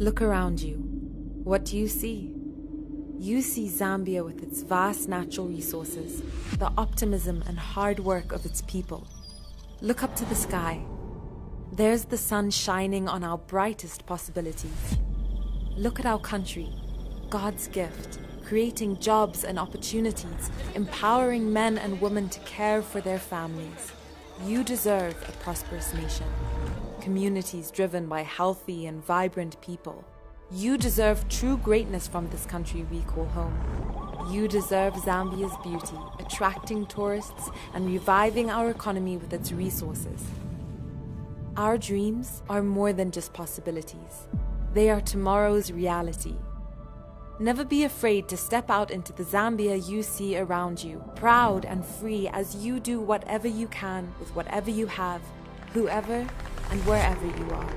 Look around you. What do you see? You see Zambia with its vast natural resources, the optimism and hard work of its people. Look up to the sky. There's the sun shining on our brightest possibilities. Look at our country, God's gift, creating jobs and opportunities, empowering men and women to care for their families. You deserve a prosperous nation, communities driven by healthy and vibrant people. You deserve true greatness from this country we call home. You deserve Zambia's beauty, attracting tourists and reviving our economy with its resources. Our dreams are more than just possibilities. They are tomorrow's reality. Never be afraid to step out into the Zambia you see around you, proud and free as you do whatever you can with whatever you have, whoever and wherever you are.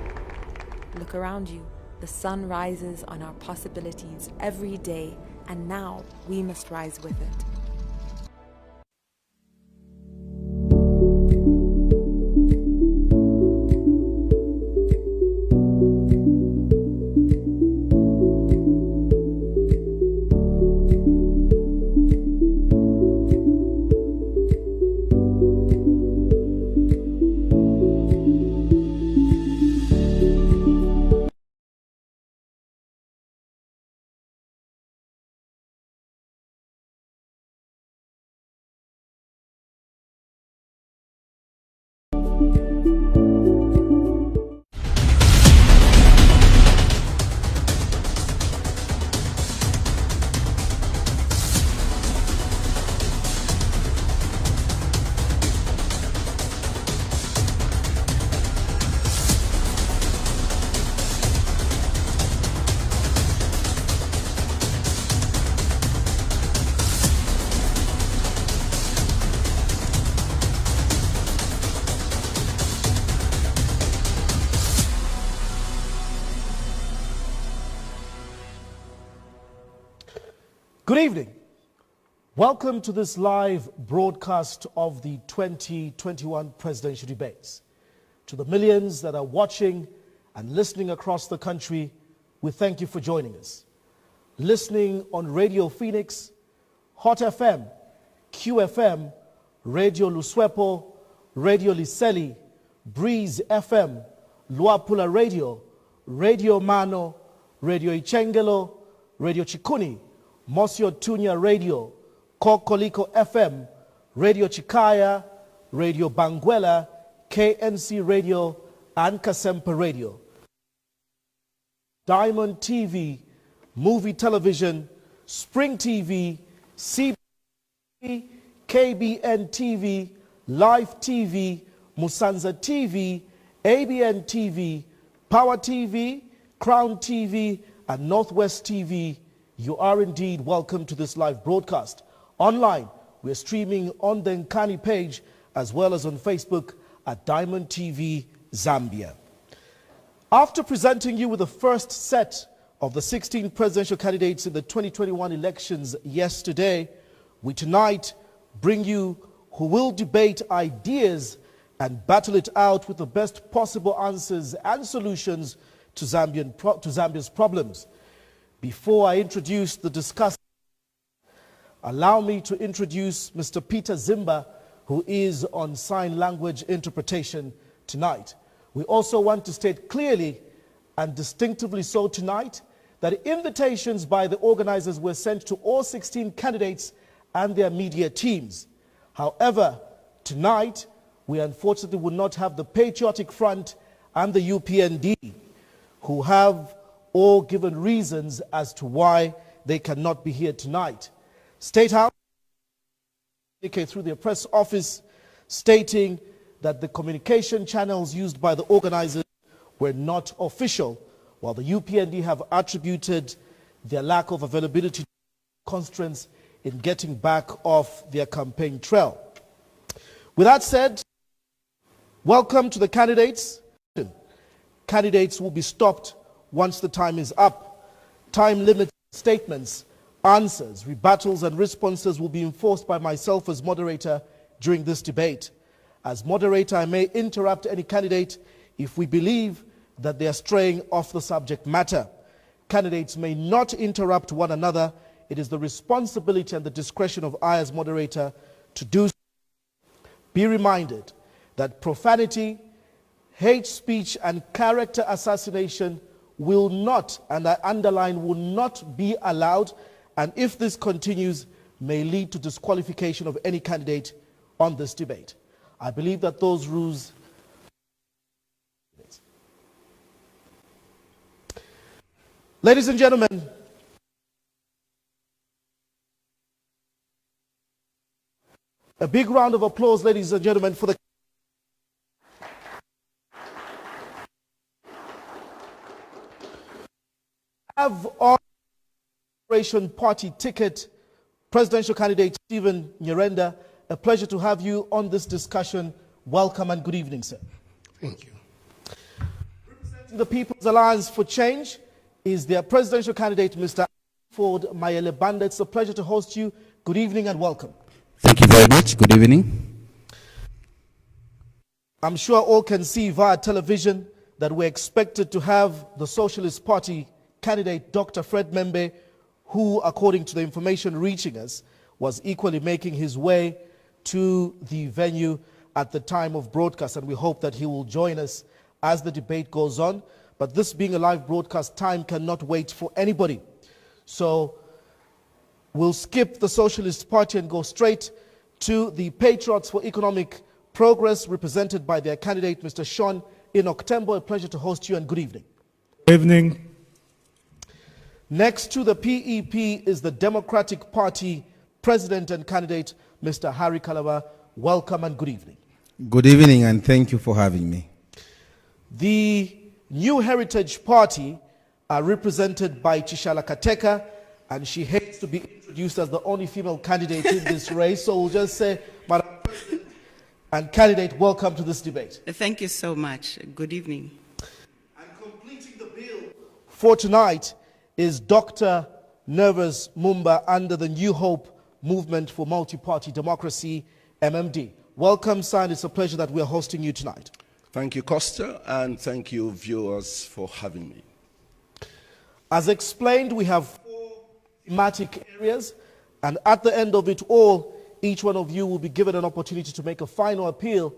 Look around you. The sun rises on our possibilities every day, and now we must rise with it. Good evening. Welcome to this live broadcast of the 2021 presidential debates. To the millions that are watching and listening across the country, we thank you for joining us. Listening on Radio Phoenix, Hot FM, QFM, Radio Luswepo, Radio Liseli, Breeze FM, Luapula Radio, Radio Mano, Radio Ichengelo, Radio Chikuni, Mosio Tunya Radio, Kokoliko FM, Radio Chikaya, Radio Banguela, KNC Radio, and Kasempa Radio. Diamond TV, Movie Television, Spring TV, CBC, KBN TV, Live TV, Musanza TV, ABN TV, Power TV, Crown TV, and Northwest TV. You are indeed welcome to this live broadcast. Online, we're streaming on the Nkani page as well as on Facebook at Diamond TV Zambia. After presenting you with the first set of the 16 presidential candidates in the 2021 elections yesterday, we tonight bring you who will debate ideas and battle it out with the best possible answers and solutions to Zambia's problems. Before I introduce the discussant, allow me to introduce Mr. Peter Zimba, who is on sign language interpretation tonight. We also want to state clearly and distinctively so tonight that invitations by the organizers were sent to all 16 candidates and their media teams. However, tonight, we unfortunately will not have the Patriotic Front and the UPND, who have all given reasons as to why they cannot be here tonight. State House indicated through their press office stating that the communication channels used by the organizers were not official, while the UPND have attributed their lack of availability to constraints in getting back off their campaign trail. With that said, welcome to the candidates. Candidates will be stopped once the time is up. Time-limited statements, answers, rebuttals, and responses will be enforced by myself as moderator during this debate. As moderator, I may interrupt any candidate if we believe that they are straying off the subject matter. candidates may not interrupt one another. It is the responsibility and the discretion of I as moderator to do so. Be reminded that profanity, hate speech, and character assassination will not, and I underline, will not be allowed, and if this continues, may lead to disqualification of any candidate on this debate. I believe that those rules. Ladies and gentlemen, a big round of applause, ladies and gentlemen, for the have on Liberation Party ticket, presidential candidate Stephen Nyirenda. A pleasure to have you on this discussion. Welcome and good evening, sir. Thank you. Representing the People's Alliance for Change is their presidential candidate, Mr. Ford Mayele Banda. It's a pleasure to host you. Good evening and welcome. Thank you very much. Good evening. I'm sure all can see via television that we're expected to have the Socialist Party candidate, Dr. Fred M'membe, who, according to the information reaching us, was equally making his way to the venue at the time of broadcast, and we hope that he will join us as the debate goes on. But this being a live broadcast, time cannot wait for anybody. So we'll skip the Socialist Party and go straight to the Patriots for Economic Progress, represented by their candidate, Mr. Shaun Enock-Tembo. A pleasure to host you and good evening. Good evening. Next to the PEP is the Democratic Party President and candidate, Mr. Harry Kalaba. Welcome and good evening. Good evening and thank you for having me. The New Heritage Party are represented by Chishala Kateka, and she hates to be introduced as the only female candidate in this race, so we'll just say, Madam President and candidate, welcome to this debate. Thank you so much. Good evening. And completing the bill for tonight is Dr. Nervous Mumba under the New Hope Movement for Multi-Party Democracy, MMD. Welcome, sir, and it's a pleasure that we're hosting you tonight. Thank you, Costa, and thank you, viewers, for having me. As explained, we have 4 thematic areas, and at the end of it all, each one of you will be given an opportunity to make a final appeal to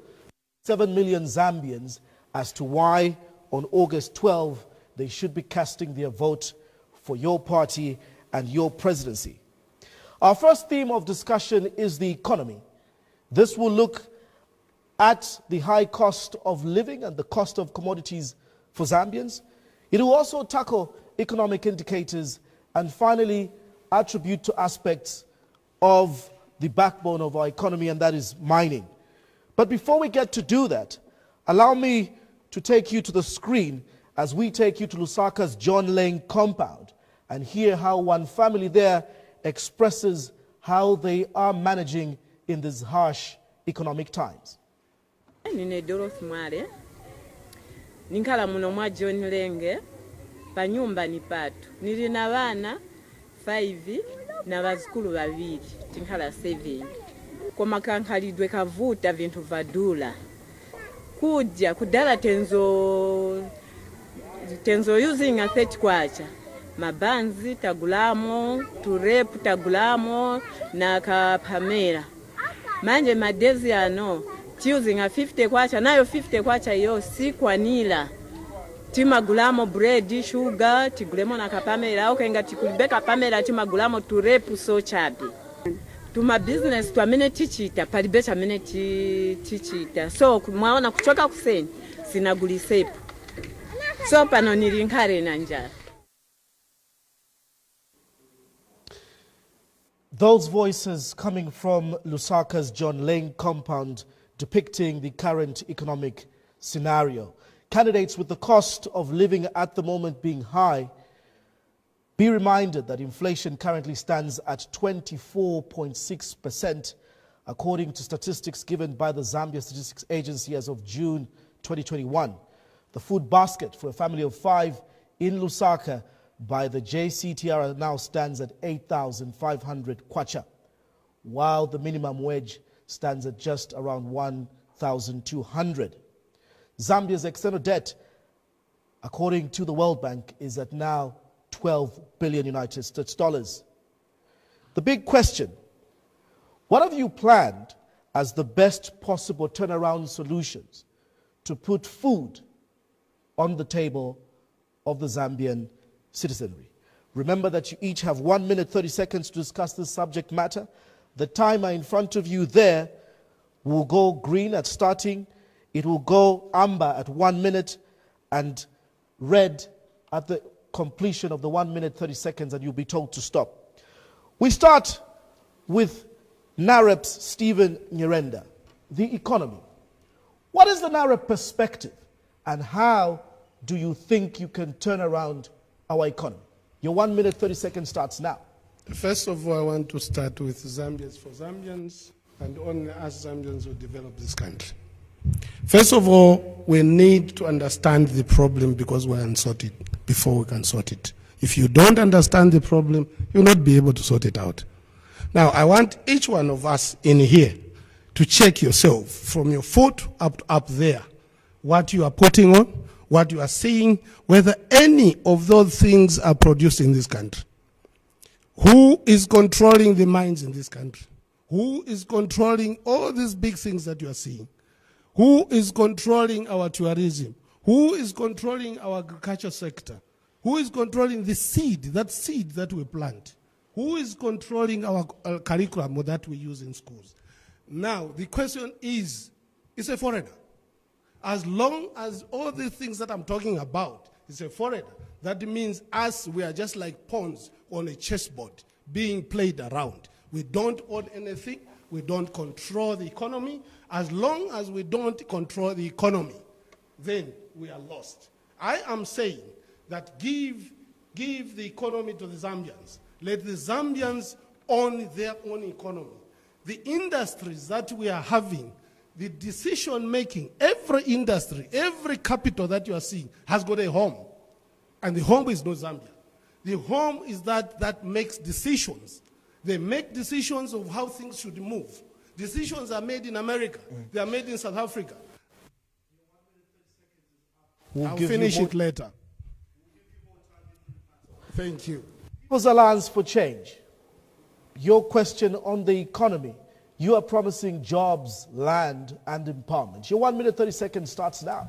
7 million Zambians as to why on August 12 they should be casting their vote for your party and your presidency. Our first theme of discussion is the economy. This will look at the high cost of living and the cost of commodities for Zambians. It will also tackle economic indicators and finally attribute to aspects of the backbone of our economy, and that is mining. But before we get to do that, allow me to take you to the screen as we take you to Lusaka's John Lane compound and hear how one family there expresses how they are managing in these harsh economic times. Nine Dorothy Mwale, ninkala muno mwa John Lenge, pa nyumba ni patu. Nilina bana 5 na bazukulu 2, tinkala 7. Koma kankalidwe kavuta vintu vadula. Kudya kudala tenzo using a 30 kwacha. Mabanzi tagulamo, turepu tagulamo, na kapamera. Manje madezi ano, using a 50 kwacha, nayo 50 kwacha yo si kwanila. Timagulamo bread, sugar, tigulemo na kapamera, okenga tikulibeka pamera timagulamo turepu so chapi. Tuma business tu amene tichita, palibeta amene tichita. So mwaona kuchoka kuseni, sinagulisepu. So pano nilinkare na njala. Those voices coming from Lusaka's John Lane compound depicting the current economic scenario. Candidates, with the cost of living at the moment being high, be reminded that inflation currently stands at 24.6%, according to statistics given by the Zambia Statistics Agency as of June 2021. The food basket for a family of 5 in Lusaka by the JCTR now stands at 8,500 kwacha, while the minimum wage stands at just around 1,200. Zambia's external debt, according to the World Bank, is at now 12 billion United States dollars. The big question, what have you planned as the best possible turnaround solutions to put food on the table of the Zambian citizenry? Remember that you each have 1 minute 30 seconds to discuss this subject matter. The timer in front of you there will go green at starting, it will go amber at 1 minute, and red at the completion of the 1 minute 30 seconds, and you'll be told to stop. We start with NAREP's Stephen Nyirenda, the economy. What is the NAREP perspective, and how do you think you can turn around our economy? Your 1 minute 30 seconds starts now. First of all, I want to start with Zambians for Zambians, and only us Zambians will develop this country. First of all, we need to understand the problem because we're unsorted before we can sort it. If you don't understand the problem, you'll not be able to sort it out. Now, I want each one of us in here to check yourself from your foot up there, what you are putting on, what you are seeing, whether any of those things are produced in this country. Who is controlling the mines in this country? Who is controlling all these big things that you are seeing? Who is controlling our tourism? Who is controlling our agriculture sector? Who is controlling the seed that we plant? Who is controlling our curriculum that we use in schools? Now, the question is, it's a foreigner. As long as all the things that I'm talking about is a foreigner, that means us, we are just like pawns on a chessboard being played around. We don't own anything. We don't control the economy. As long as we don't control the economy, then we are lost. I am saying that give the economy to the Zambians. Let the Zambians own their own economy. The industries that we are having, the decision making, every industry, every capital that you are seeing has got a home. And the home is not Zambia. The home is that makes decisions. They make decisions of how things should move. Decisions are made in America. They are made in South Africa. I'll finish it later. Thank you. People's Alliance for Change, your question on the economy. You are promising jobs, land, and empowerment. Your 1 minute 30 seconds starts now.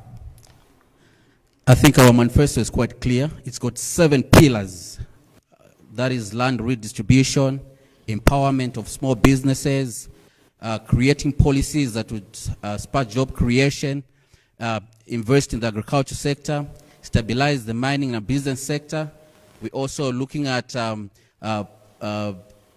I think our manifesto is quite clear. It's got 7 pillars. That is land redistribution, empowerment of small businesses, creating policies that would spur job creation, invest in the agriculture sector, stabilize the mining and business sector. We're also looking at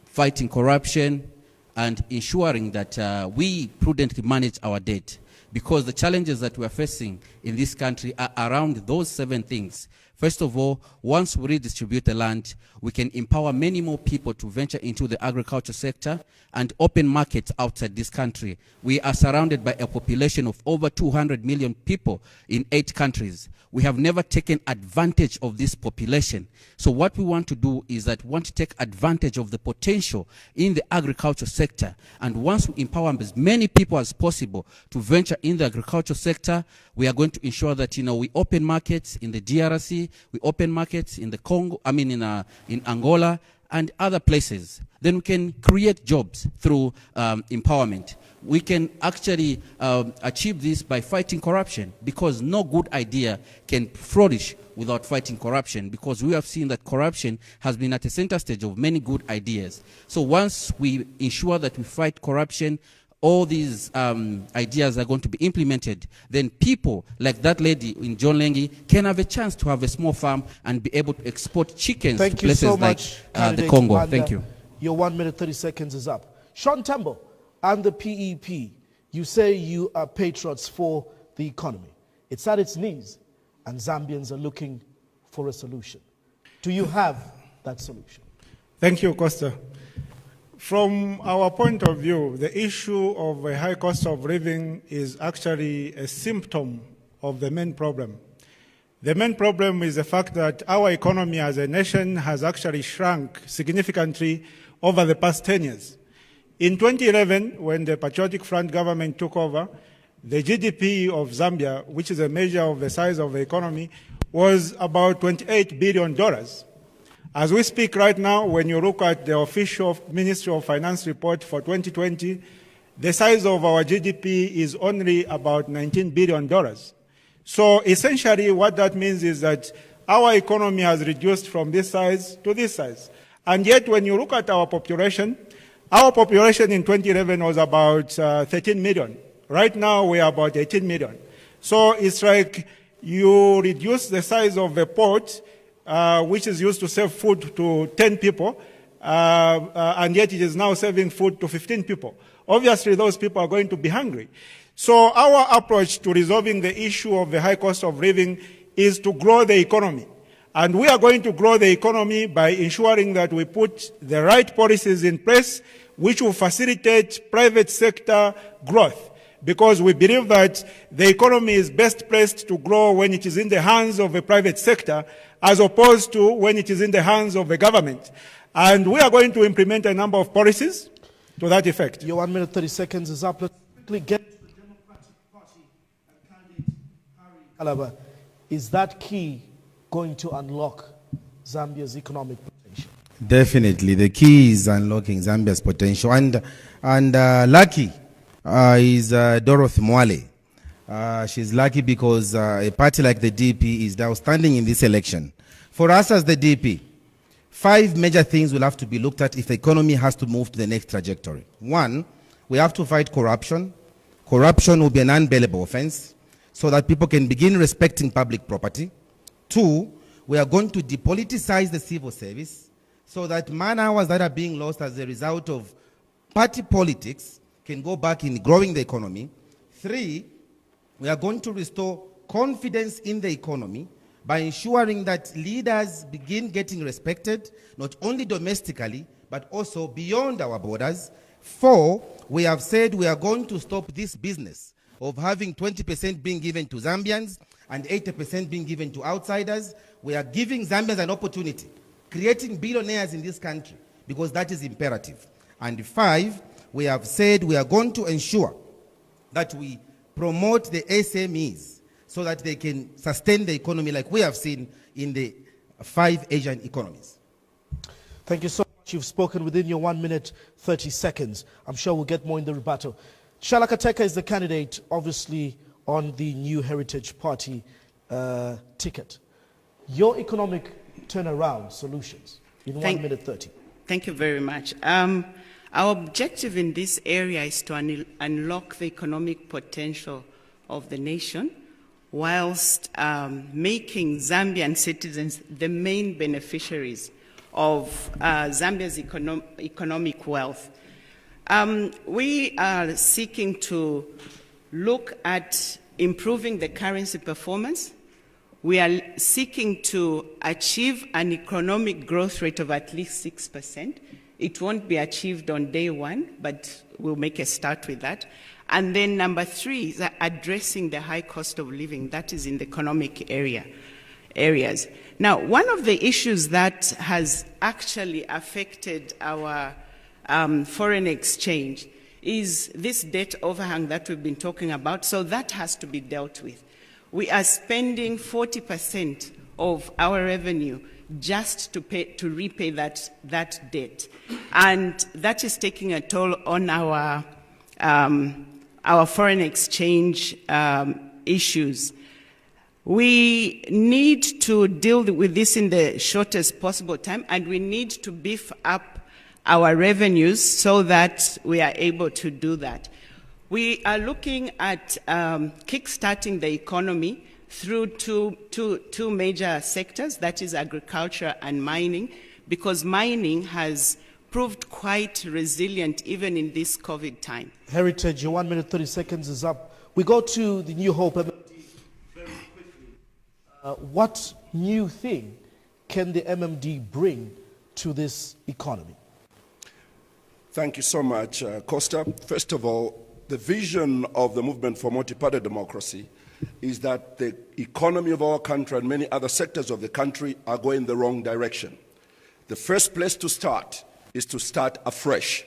fighting corruption and ensuring that we prudently manage our debt, because the challenges that we're facing in this country are around those 7 things. First of all, once we redistribute the land, we can empower many more people to venture into the agriculture sector and open markets outside this country. We are surrounded by a population of over 200 million people in 8 countries. We have never taken advantage of this population. So what we want to do is that we want to take advantage of the potential in the agriculture sector. And once we empower as many people as possible to venture in the agriculture sector, we are going to ensure that, we open markets in the DRC, we open markets in the Congo, in Angola and other places. Then we can create jobs through empowerment. We can actually achieve this by fighting corruption, because no good idea can flourish without fighting corruption, because we have seen that corruption has been at the center stage of many good ideas. So once we ensure that we fight corruption, all these ideas are going to be implemented, then people like that lady in John Lengi can have a chance to have a small farm and be able to export chickens to places like the Congo. Manda. Thank you. Your 1 minute 30 seconds is up. Sean Tembo and the PEP, you say you are patriots for the economy. It's at its knees, and Zambians are looking for a solution. Do you have that solution? Thank you, Costa. From our point of view, the issue of a high cost of living is actually a symptom of the main problem. The main problem is the fact that our economy as a nation has actually shrunk significantly over the past 10 years. In 2011, when the Patriotic Front government took over, the GDP of Zambia, which is a measure of the size of the economy, was about $28 billion. As we speak right now, when you look at the official Ministry of Finance report for 2020, the size of our GDP is only about $19 billion. So essentially what that means is that our economy has reduced from this size to this size. And yet when you look at our population in 2011 was about 13 million. Right now we are about 18 million. So it's like you reduce the size of a pot, which is used to serve food to 10 people, and yet it is now serving food to 15 people. Obviously, those people are going to be hungry. So our approach to resolving the issue of the high cost of living is to grow the economy. And we are going to grow the economy by ensuring that we put the right policies in place which will facilitate private sector growth. Because we believe that the economy is best placed to grow when it is in the hands of the private sector as opposed to when it is in the hands of the government. And we are going to implement a number of policies to that effect. Your 1 minute 30 seconds is up. Let's quickly get to the Democratic Party and candidate Harry Kalaba. Is that key going to unlock Zambia's economic potential? Definitely. The key is unlocking Zambia's potential. And lucky is Dorothy Mwale. She's lucky because a party like the DP is now standing in this election. For us as the DP, 5 major things will have to be looked at if the economy has to move to the next trajectory. 1, we have to fight corruption. Corruption will be an unbailable offense so that people can begin respecting public property. 2, we are going to depoliticize the civil service so that man-hours that are being lost as a result of party politics can go back in growing the economy. 3, we are going to restore confidence in the economy by ensuring that leaders begin getting respected, not only domestically, but also beyond our borders. 4, we have said we are going to stop this business of having 20% being given to Zambians and 80% being given to outsiders. We are giving Zambians an opportunity, creating billionaires in this country, because that is imperative. And 5, we have said we are going to ensure that we promote the SMEs so that they can sustain the economy like we have seen in the 5 Asian economies. Thank you so much. You've spoken within your 1 minute 30 seconds. I'm sure we'll get more in the rebuttal. Shalaka Teka is the candidate, obviously, on the New Heritage Party ticket. Your economic turnaround solutions in 1 minute 30. Thank you very much. Our objective in this area is to unlock the economic potential of the nation whilst making Zambian citizens the main beneficiaries of Zambia's economic wealth. We are seeking to look at improving the currency performance. We are seeking to achieve an economic growth rate of at least 6%. It won't be achieved on day one, but we'll make a start with that. And then number 3 is addressing the high cost of living. That is in the economic areas. Now, one of the issues that has actually affected our foreign exchange is this debt overhang that we've been talking about. So that has to be dealt with. We are spending 40% of our revenue just to repay that debt. And that is taking a toll on our foreign exchange issues. We need to deal with this in the shortest possible time, and we need to beef up our revenues so that we are able to do that. We are looking at kickstarting the economy through two major sectors, that is agriculture and mining, because mining has proved quite resilient even in this COVID time. Heritage, your 1 minute 30 seconds is up. We go to the New Hope MMD very quickly. What new thing can the MMD bring to this economy? Thank you so much, Costa. First of all, the vision of the Movement for Multi-Party Democracy is that the economy of our country and many other sectors of the country are going the wrong direction. The first place to start is to start afresh.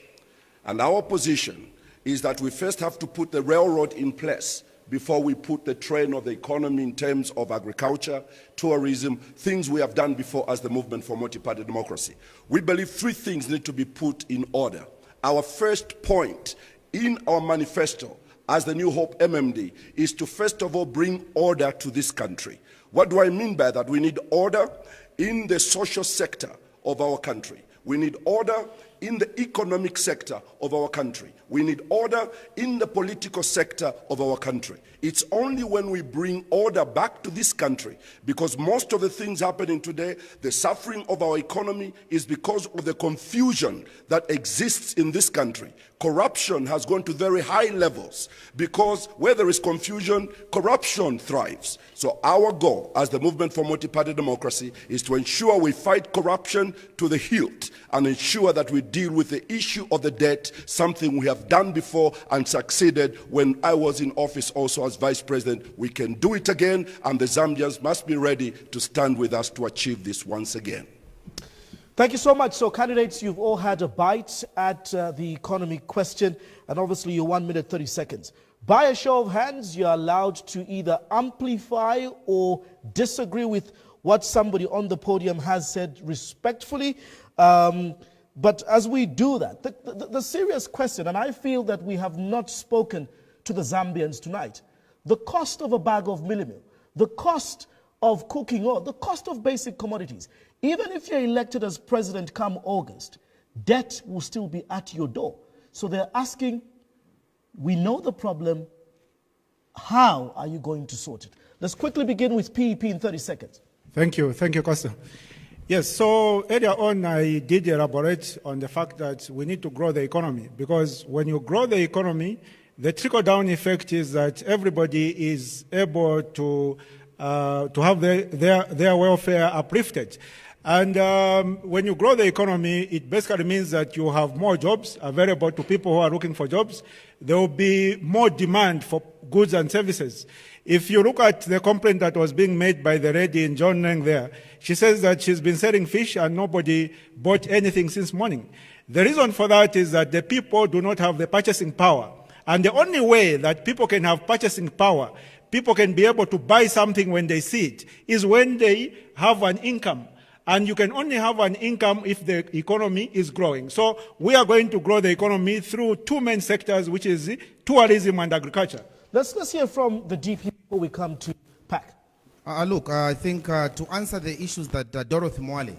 And our position is that we first have to put the railroad in place before we put the train of the economy in terms of agriculture, tourism, things we have done before as the Movement for Multi-Party Democracy. We believe three things need to be put in order. Our first point in our manifesto as the New Hope MMD is to first of all bring order to this country. What do I mean by that? We need order in the social sector of our country. We need order in the economic sector of our country. We need order in the political sector of our country. It's only when we bring order back to this country, because most of the things happening today, the suffering of our economy is because of the confusion that exists in this country. Corruption has gone to very high levels because where there is confusion, corruption thrives. So our goal as the Movement for Multi-Party Democracy is to ensure we fight corruption to the hilt and ensure that we deal with the issue of the debt, something we have done before and succeeded when I was in office also as Vice President. We can do it again, and the Zambians must be ready to stand with us to achieve this once again. Thank you so much. So, candidates, you've all had a bite at the economy question, and obviously you're 1 minute, 30 seconds. By a show of hands, you're allowed to either amplify or disagree with what somebody on the podium has said respectfully. But as we do that, the serious question, and I feel that we have not spoken to the Zambians tonight, the cost of a bag of millimil, the cost of cooking oil, the cost of basic commodities. Even if you're elected as president come August, debt will still be at your door. So they're asking, we know the problem, how are you going to sort it? Let's quickly begin with PEP in 30 seconds. Thank you, Costa. Yes, so earlier on I did elaborate on the fact that we need to grow the economy, because when you grow the economy, the trickle-down effect is that everybody is able to have their welfare uplifted. And when you grow the economy, it basically means that you have more jobs available to people who are looking for jobs. There will be more demand for goods and services. If you look at the complaint that was being made by the lady in John Neng there, she says that she's been selling fish and nobody bought anything since morning. The reason for that is that the people do not have the purchasing power. And the only way that people can have purchasing power, people can be able to buy something when they see it, is when they have an income. And you can only have an income if the economy is growing. So we are going to grow the economy through two main sectors, which is tourism and agriculture. Let's hear from the DP before we come to PAC. Look, I think to answer the issues that Dorothy Mwale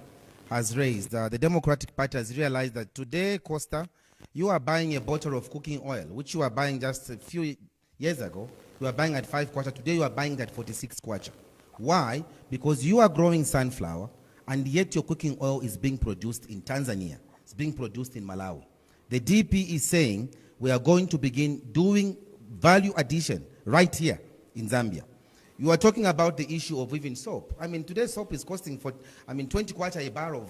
has raised, the Democratic Party has realized that today, Costa, you are buying a bottle of cooking oil, which you are buying just a few years ago. You are buying at 5 kwacha. Today you are buying at 46 kwacha. Why? Because you are growing sunflower, and yet your cooking oil is being produced in Tanzania. It's being produced in Malawi. The DP is saying we are going to begin doing value addition right here in Zambia. You are talking about the issue of even soap. I mean, today's soap is costing 20 kwacha a bar of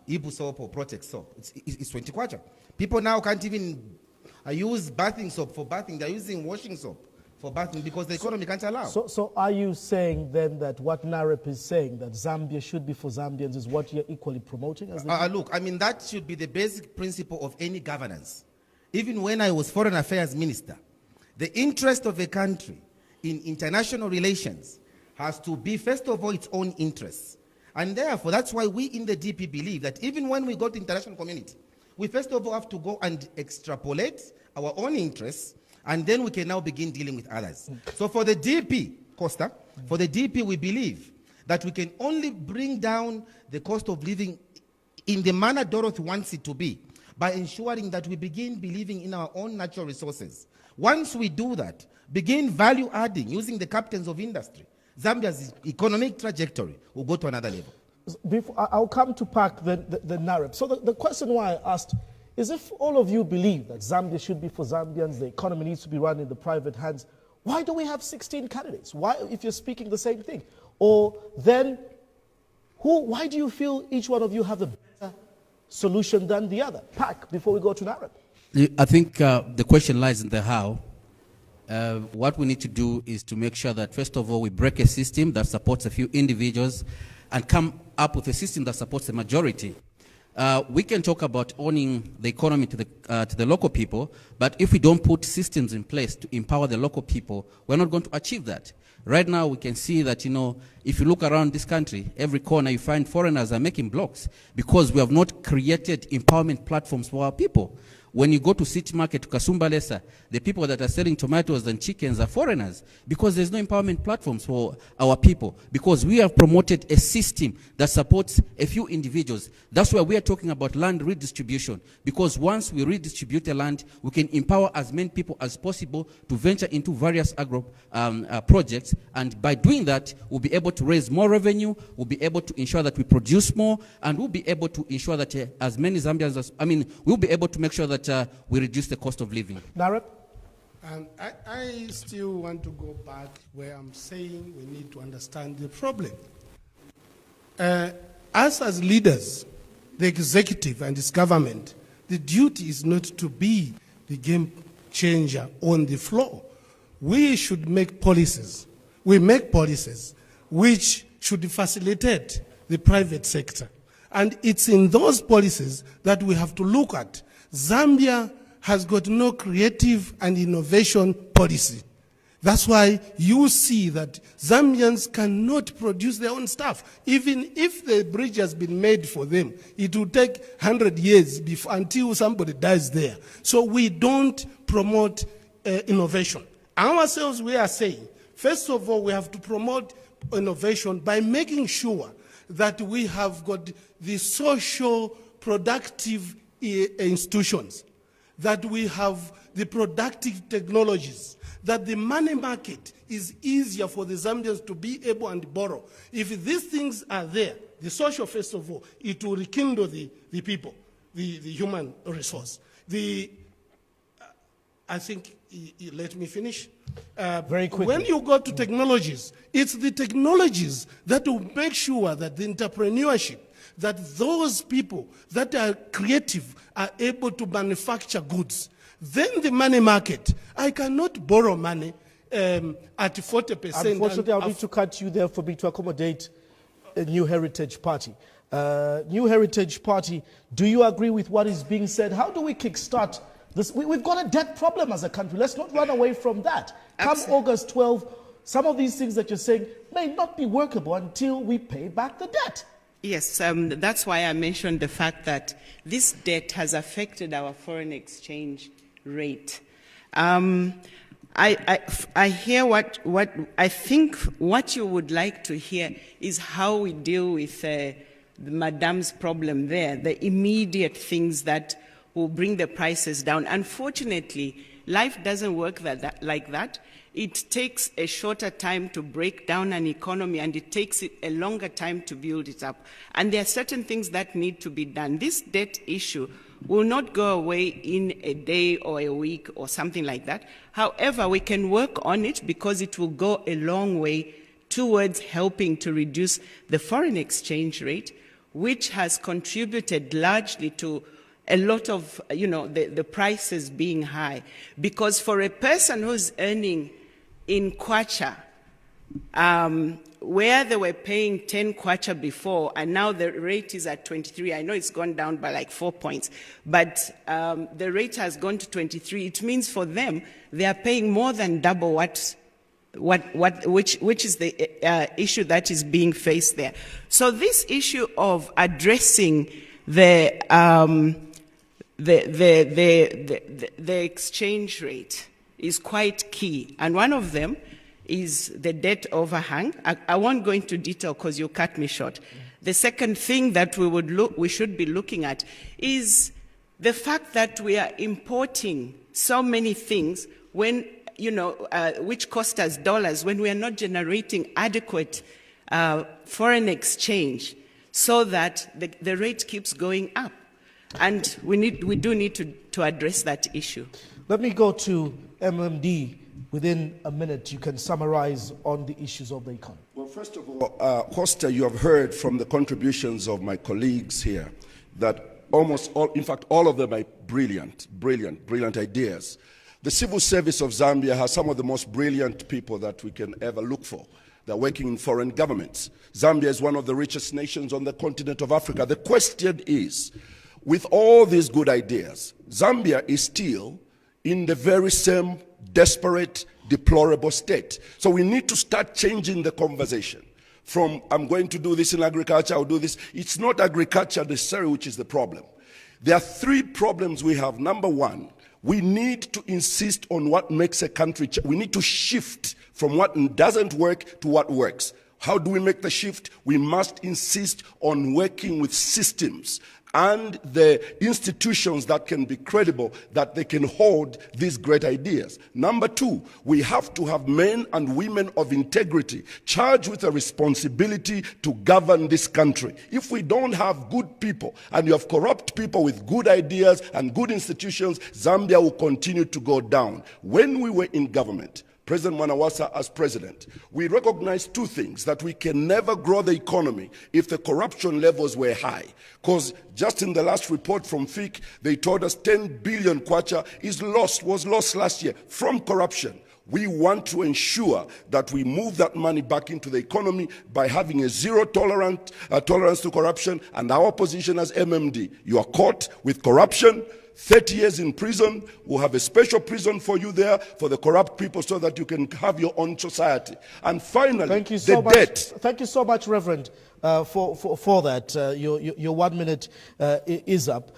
Ibu soap or Protect soap. It's 20 kwacha. People now can't even use bathing soap for bathing. They're using washing soap for bathing because the economy can't allow. So are you saying then that what NAREP is saying, that Zambia should be for Zambians, is what you're equally promoting? As look, I mean, that should be the basic principle of any governance. Even when I was Foreign Affairs Minister, the interest of a country in international relations has to be, first of all, its own interests. And therefore, that's why we in the DP believe that even when we go to international community, we first of all have to go and extrapolate our own interests, and then we can now begin dealing with others. So for the DP, Costa, for the DP, we believe that we can only bring down the cost of living in the manner Dorothy wants it to be by ensuring that we begin believing in our own natural resources. Once we do that, begin value adding using the captains of industry, Zambia's economic trajectory will go to another level. I'll come to PAC, the NAREP. So the question why I asked is, if all of you believe that Zambia should be for Zambians, the economy needs to be run in the private hands, why do we have 16 candidates? Why, if you're speaking the same thing? Or then, why do you feel each one of you have a better solution than the other? PAC, before we go to NAREP. I think the question lies in the how. What we need to do is to make sure that, first of all, we break a system that supports a few individuals and come up with a system that supports the majority. We can talk about owning the economy to the local people, but if we don't put systems in place to empower the local people, we're not going to achieve that. Right now, we can see that, if you look around this country, every corner you find foreigners are making blocks because we have not created empowerment platforms for our people. When you go to City Market, to Kasumbalesa, the people that are selling tomatoes and chickens are foreigners because there's no empowerment platforms for our people, because we have promoted a system that supports a few individuals. That's why we are talking about land redistribution, because once we redistribute the land, we can empower as many people as possible to venture into various agro projects, and by doing that, we'll be able to raise more revenue, we'll be able to ensure that we produce more, and we'll be able to ensure that as many Zambians we'll be able to make sure that we reduce the cost of living. Narep? And I still want to go back where I'm saying we need to understand the problem. Us as leaders, the executive and its government, the duty is not to be the game changer on the floor. We should make policies. We make policies which should facilitate the private sector. And it's in those policies that we have to look at. Zambia has got no creative and innovation policy. That's why you see that Zambians cannot produce their own stuff. Even if the bridge has been made for them, it will take 100 years until somebody dies there. So we don't promote innovation. Ourselves, we are saying, first of all, we have to promote innovation by making sure that we have got the social productive institutions, that we have the productive technologies, that the money market is easier for the Zambians to be able and borrow. If these things are there, the social, first of all, it will rekindle the people, the human resource. I think, let me finish. Very quickly. When you go to technologies, it's the technologies that will make sure that the entrepreneurship, that those people that are creative are able to manufacture goods. Then the money market, I cannot borrow money at 40%. Unfortunately, I'll need to cut you there for me to accommodate a New Heritage Party. New Heritage Party, do you agree with what is being said? How do we kickstart this? We've got a debt problem as a country. Let's not run away from that. Come August 12, some of these things that you're saying may not be workable until we pay back the debt. Yes, that's why I mentioned the fact that this debt has affected our foreign exchange rate. I hear what I think what you would like to hear is how we deal with Madame's problem there, the immediate things that will bring the prices down. Unfortunately, life doesn't work like that. It takes a shorter time to break down an economy, and it takes a longer time to build it up. And there are certain things that need to be done. This debt issue will not go away in a day or a week or something like that. However, we can work on it because it will go a long way towards helping to reduce the foreign exchange rate, which has contributed largely to a lot of, the prices being high. Because for a person who's earning in kwacha, where they were paying 10 kwacha before, and now the rate is at 23. I know it's gone down by like 4 points, but the rate has gone to 23. It means for them, they are paying more than double which is the issue that is being faced there. So this issue of addressing the exchange rate is quite key, and one of them is the debt overhang. I won't go into detail because you cut me short. The second thing that we should be looking at is the fact that we are importing so many things when which cost us dollars when we are not generating adequate foreign exchange, so that the rate keeps going up. And we do need to address that issue. Let me go to MMD. Within a minute, you can summarize on the issues of the economy. Well, first of all, Costa, you have heard from the contributions of my colleagues here that almost all, in fact, all of them are brilliant ideas. The civil service of Zambia has some of the most brilliant people that we can ever look for. They're working in foreign governments. Zambia is one of the richest nations on the continent of Africa. The question is, with all these good ideas, Zambia is still in the very same desperate, deplorable state. So we need to start changing the conversation from, I'm going to do this in agriculture, I'll do this. It's not agriculture necessarily which is the problem. There are three problems we have. Number one, we need to insist on what makes a country, we need to shift from what doesn't work to what works. How do we make the shift? We must insist on working with systems and the institutions that can be credible, that they can hold these great ideas. Number two, we have to have men and women of integrity charged with a responsibility to govern this country. If we don't have good people and you have corrupt people with good ideas and good institutions, Zambia will continue to go down. When we were in government, President Mwanawasa as president, we recognized two things: that we can never grow the economy if the corruption levels were high. Because just in the last report from FIC, they told us 10 billion kwacha was lost last year from corruption. We want to ensure that we move that money back into the economy by having a zero tolerance to corruption. And our position as MMD, you are caught with corruption, 30 years in prison. We'll have a special prison for you there for the corrupt people so that you can have your own society. And finally, thank you so much. Thank you so much, Reverend, for that. Your 1 minute is up.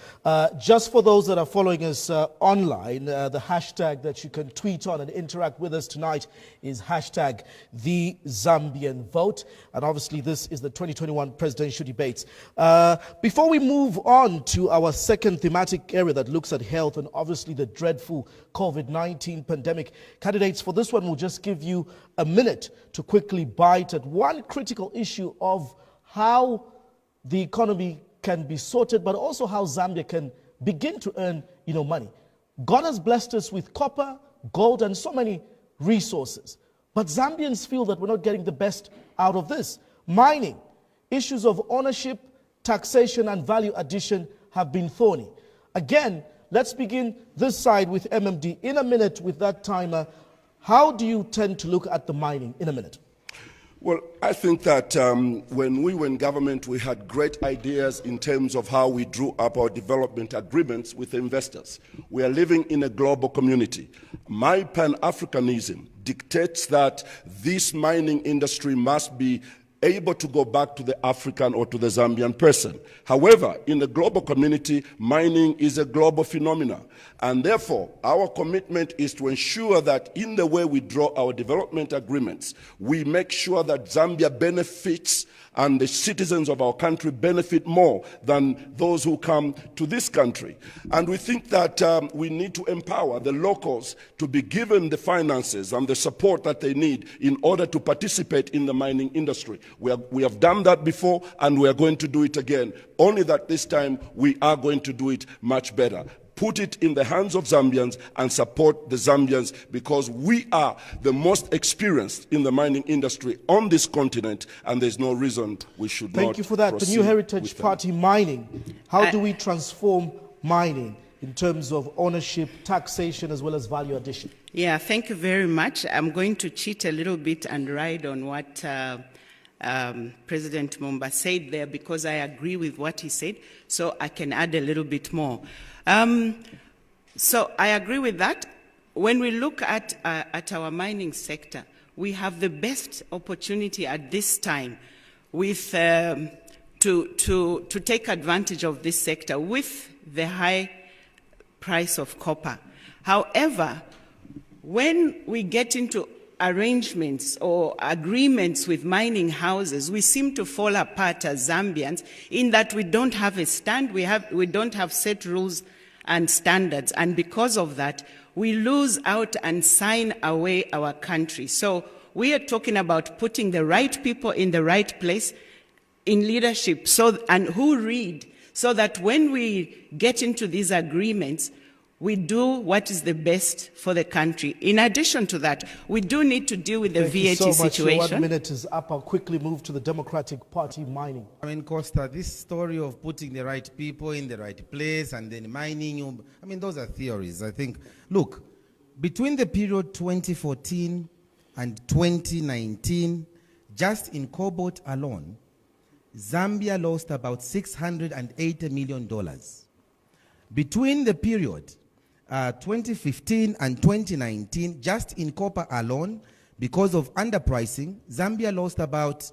Just for those that are following us online, the hashtag that you can tweet on and interact with us tonight is hashtag #TheZambianVote. And obviously this is the 2021 presidential debates. Before we move on to our second thematic area that looks at health and obviously the dreadful COVID-19 pandemic, candidates for this one will just give you a minute to quickly bite at one critical issue of how the economy can be sorted, but also how Zambia can begin to earn, money. God has blessed us with copper, gold, and so many resources. But Zambians feel that we're not getting the best out of this. Mining, issues of ownership, taxation, and value addition have been thorny. Again, let's begin this side with MMD. In a minute with that timer, how do you tend to look at the mining in a minute? Well, I think that when we were in government, we had great ideas in terms of how we drew up our development agreements with investors. We are living in a global community. My Pan-Africanism dictates that this mining industry must be able to go back to the African or to the Zambian person. However, in the global community, mining is a global phenomenon. And therefore, our commitment is to ensure that in the way we draw our development agreements, we make sure that Zambia benefits and the citizens of our country benefit more than those who come to this country. And we think that we need to empower the locals to be given the finances and the support that they need in order to participate in the mining industry. We have done that before and we are going to do it again. Only that this time we are going to do it much better. Put it in the hands of Zambians and support the Zambians, because we are the most experienced in the mining industry on this continent, and there's no reason we should not. Thank you for that. The New Heritage Party mining. How do we transform mining in terms of ownership, taxation, as well as value addition? Yeah, thank you very much. I'm going to cheat a little bit and ride on what President Mumba said there, because I agree with what he said, so I can add a little bit more. So I agree with that. When we look at our mining sector, we have the best opportunity at this time with to take advantage of this sector with the high price of copper. However, when we get into arrangements or agreements with mining houses, we seem to fall apart as Zambians in that we don't have a stand, we don't have set rules and standards, and because of that, we lose out and sign away our country. So we are talking about putting the right people in the right place in leadership, and who read, so that when we get into these agreements, we do what is the best for the country. In addition to that, we do need to deal with the VAT so situation. Much. Your 1 minute is up. I'll quickly move to the Democratic Party mining. Costa, this story of putting the right people in the right place and then mining, those are theories. I think, look, between the period 2014 and 2019, just in cobalt alone, Zambia lost about $680 million. Between the period 2015 and 2019, just in copper alone, because of underpricing, Zambia lost about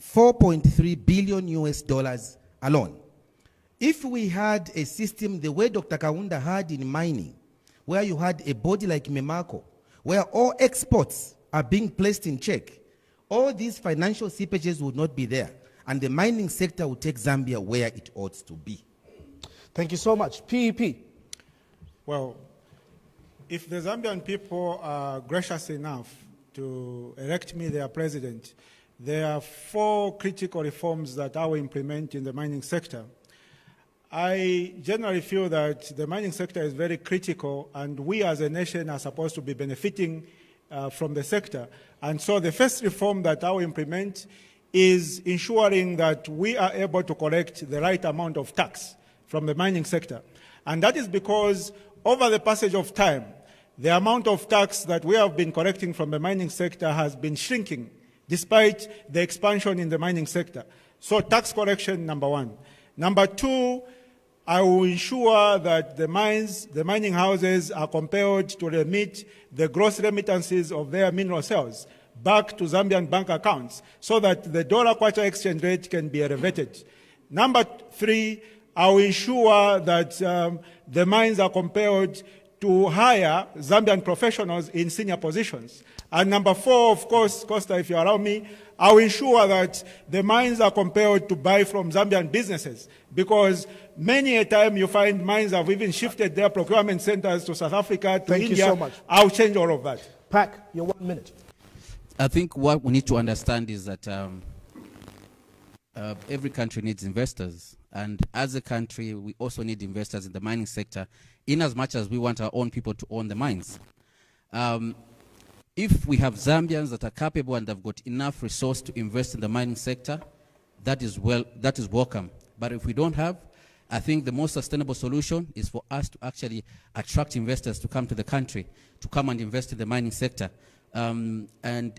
$4.3 billion US alone. If we had a system the way Dr. Kaunda had in mining, where you had a body like Memako, where all exports are being placed in check, all these financial seepages would not be there, and the mining sector would take Zambia where it ought to be. Thank you so much. PEP. Well, if the Zambian people are gracious enough to elect me their president, there are 4 critical reforms that I will implement in the mining sector. I generally feel that the mining sector is very critical, and we as a nation are supposed to be benefiting from the sector. And so the first reform that I will implement is ensuring that we are able to collect the right amount of tax from the mining sector. And that is because over the passage of time, the amount of tax that we have been collecting from the mining sector has been shrinking despite the expansion in the mining sector. So tax collection, number 1. Number 2, I will ensure that the mining houses are compelled to remit the gross remittances of their mineral sales back to Zambian bank accounts so that the dollar-kwacha exchange rate can be elevated. Number 3, I will ensure that the mines are compelled to hire Zambian professionals in senior positions. And number 4, of course, Costa, if you allow me, I will ensure that the mines are compelled to buy from Zambian businesses, because many a time you find mines have even shifted their procurement centers to South Africa, to India. Thank you so much. I'll change all of that. Pack, your 1 minute. I think what we need to understand is that every country needs investors. And as a country, we also need investors in the mining sector, in as much as we want our own people to own the mines. If we have Zambians that are capable and have got enough resource to invest in the mining sector, that is welcome. But if we don't have, I think the most sustainable solution is for us to actually attract investors to come to the country, to come and invest in the mining sector. And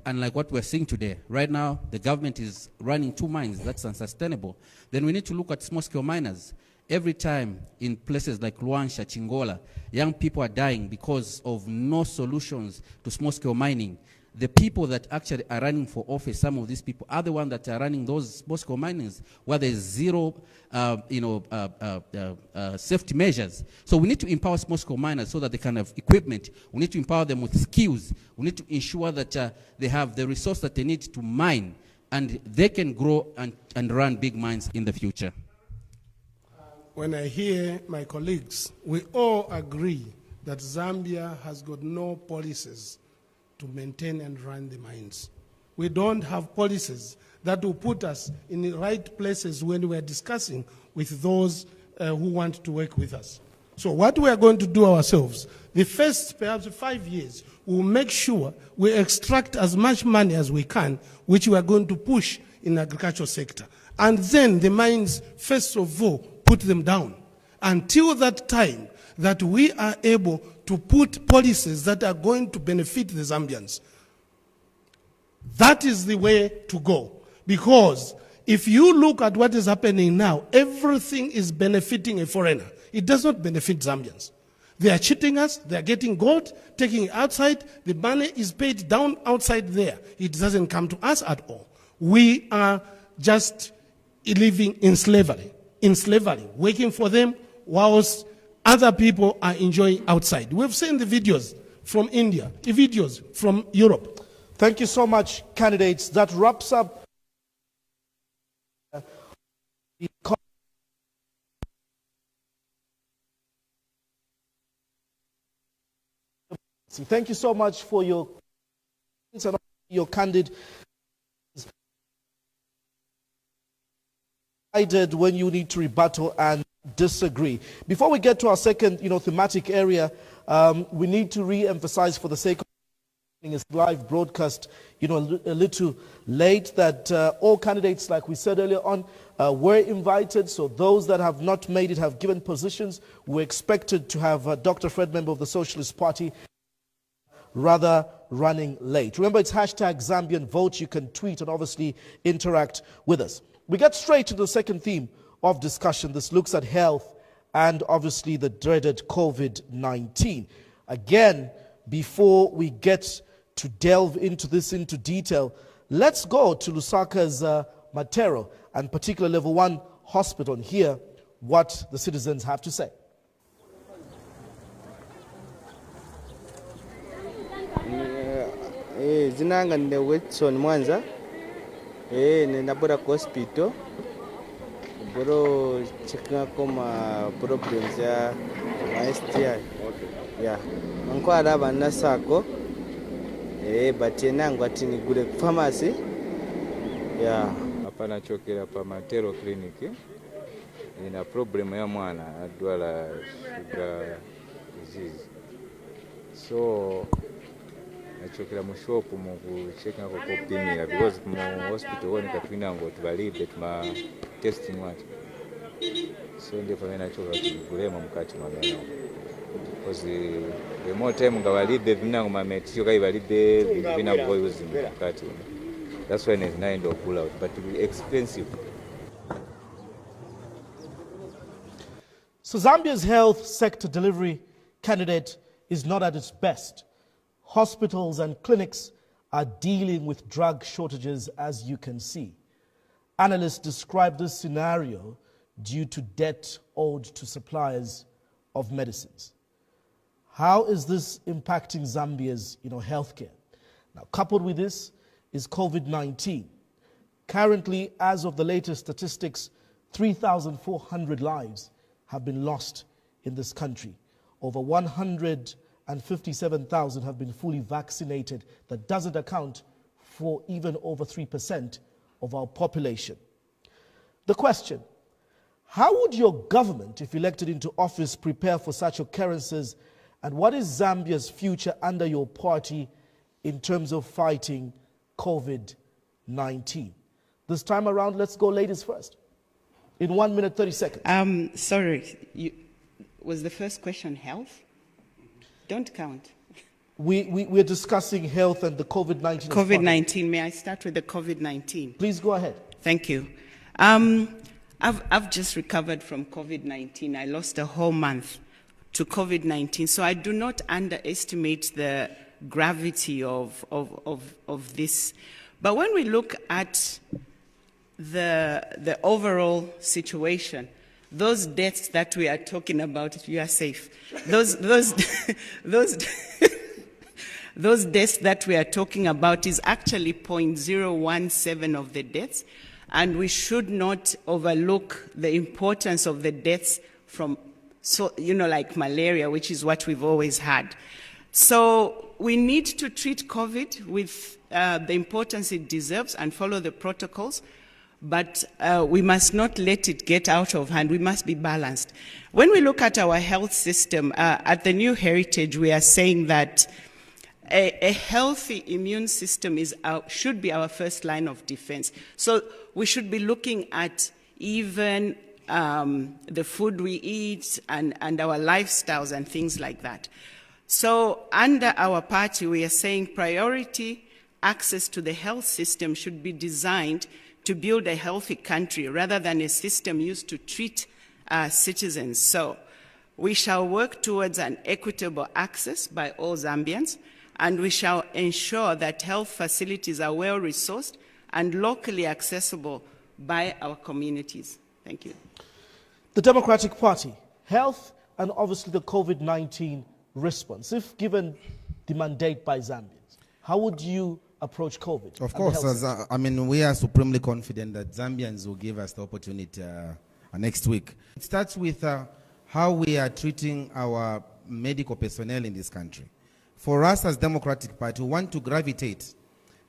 unlike what we're seeing today, right now, the government is running 2 mines. That's unsustainable. Then we need to look at small-scale miners. Every time in places like Luanshya, Chingola, young people are dying because of no solutions to small-scale mining. The people that actually are running for office, some of these people are the ones that are running those small-scale minings where there's zero safety measures. So we need to empower small-scale miners so that they can have equipment. We need to empower them with skills. We need to ensure that they have the resource that they need to mine, and they can grow and run big mines in the future. When I hear my colleagues, we all agree that Zambia has got no policies to maintain and run the mines. We don't have policies that will put us in the right places when we are discussing with those who want to work with us. So what we are going to do ourselves, the first perhaps 5 years, we'll make sure we extract as much money as we can, which we are going to push in the agricultural sector. And then the mines, first of all, put them down. Until that time that we are able to put policies that are going to benefit the Zambians. That is the way to go. Because if you look at what is happening now, everything is benefiting a foreigner. It does not benefit Zambians. They are cheating us, they are getting gold, taking it outside, the money is paid down outside there. It doesn't come to us at all. We are just living in slavery, working for them whilst other people are enjoying outside. We've seen the videos from India, the videos from Europe. Thank you so much, candidates. That wraps up the Thank you so much for your candid when you need to rebuttal and disagree. Before we get to our second, thematic area, we need to re-emphasize, for the sake of this live broadcast, a little late, that all candidates, like we said earlier on, were invited. So those that have not made it have given positions. We're expected to have Dr. Fred, member of the Socialist Party, rather running late. Remember, it's hashtag Zambian Vote. You can tweet and obviously interact with us. We get straight to the second theme of discussion. This looks at health and obviously the dreaded COVID-19. Again, before we get to delve into this into detail, let's go to Lusaka's Matero and particular level 1 hospital and hear what the citizens have to say. Zinanga nde Whitson Mwanza ninaboda hospital boro checking koma problems ya STI yeah manko alaba nasako but yenangu ati nigule pharmacy yeah hapa nachokera pa Matero clinic ina problem ya mwana adwala sugar disease so nachokera mu shop mu checking ako kopimira because mu hospital woni katwina ngo tubalide tuma testing what so ndipo nachokera kugulema mukati mwameno because the more time ngabalide vinango mametio kai balide vinango boys mukati that's when it's not of pull out but it be expensive. So Zambia's health sector delivery candidate is not at its best. Hospitals and clinics are dealing with drug shortages, as you can see. Analysts describe this scenario due to debt owed to suppliers of medicines. How is this impacting Zambia's healthcare? Now, coupled with this is COVID-19. Currently, as of the latest statistics, 3,400 lives have been lost in this country. Over 157,000 have been fully vaccinated. That doesn't account for even over 3% of our population. The question, how would your government, if elected into office, prepare for such occurrences? And what is Zambia's future under your party in terms of fighting COVID-19? This time around, let's go ladies first. In 1 minute, 30 seconds. Sorry, was the first question health? Don't count. We're discussing health and the COVID-19. COVID-19, may I start with the COVID-19? Please go ahead. Thank you. I've just recovered from COVID-19. I lost a whole month to COVID-19, so I do not underestimate the gravity of this. But when we look at the overall situation, those deaths that we are talking about, if you are safe, those deaths that we are talking about is actually 0.017 of the deaths, and we should not overlook the importance of the deaths from, like malaria, which is what we've always had. So we need to treat COVID with the importance it deserves and follow the protocols, but we must not let it get out of hand. We must be balanced. When we look at our health system, at the New Heritage, we are saying that a healthy immune system should be our first line of defense. So we should be looking at even the food we eat and our lifestyles and things like that. So under our party, we are saying priority access to the health system should be designed to build a healthy country rather than a system used to treat citizens. So we shall work towards an equitable access by all Zambians, and we shall ensure that health facilities are well-resourced and locally accessible by our communities. Thank you. The Democratic Party, health and obviously the COVID-19 response. If given the mandate by Zambians, how would you approach COVID? Of course, we are supremely confident that Zambians will give us the opportunity next week. It starts with how we are treating our medical personnel in this country. For us as Democratic Party, we want to gravitate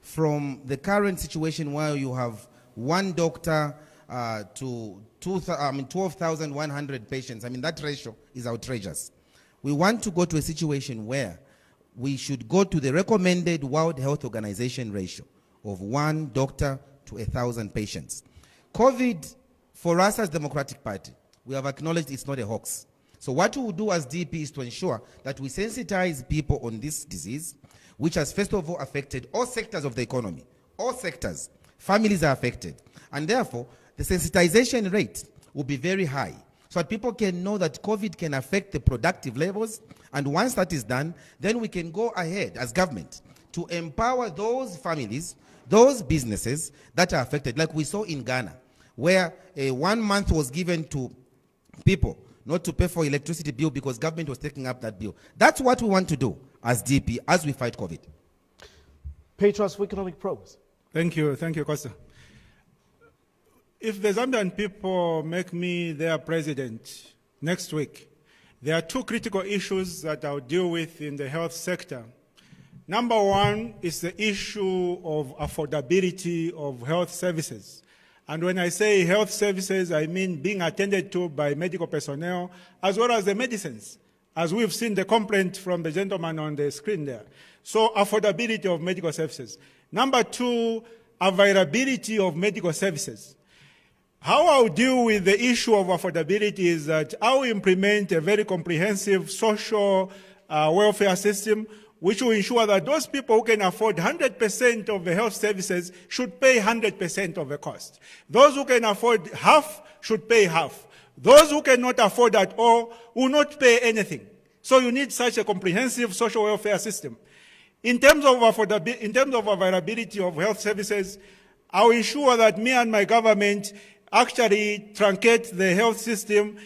from the current situation where you have one doctor to 12,100 patients. That ratio is outrageous. We want to go to a situation where we should go to the recommended World Health Organization ratio of 1 doctor to 1,000 patients. COVID, for us as Democratic Party, we have acknowledged it's not a hoax. So what we will do as DP is to ensure that we sensitize people on this disease, which has first of all affected all sectors of the economy. All sectors. Families are affected. And therefore, the sensitization rate will be very high, so that people can know that COVID can affect the productive levels. And once that is done, then we can go ahead as government to empower those families, those businesses that are affected, like we saw in Ghana, where 1 month was given to people not to pay for electricity bill because government was taking up that bill. That's what we want to do as DP, as we fight COVID. Petros for Economic Progress. Thank you, Costa. If the Zambian people make me their president next week, there are two critical issues that I'll deal with in the health sector. Number one is the issue of affordability of health services. And when I say health services, I mean being attended to by medical personnel, as well as the medicines, as we've seen the complaint from the gentleman on the screen there. So affordability of medical services. Number two, availability of medical services. How I'll deal with the issue of affordability is that I'll implement a very comprehensive social welfare system which will ensure that those people who can afford 100% of the health services should pay 100% of the cost. Those who can afford half should pay half. Those who cannot afford at all will not pay anything. So you need such a comprehensive social welfare system. In terms of availability of health services, I'll ensure that me and my government actually truncate the health system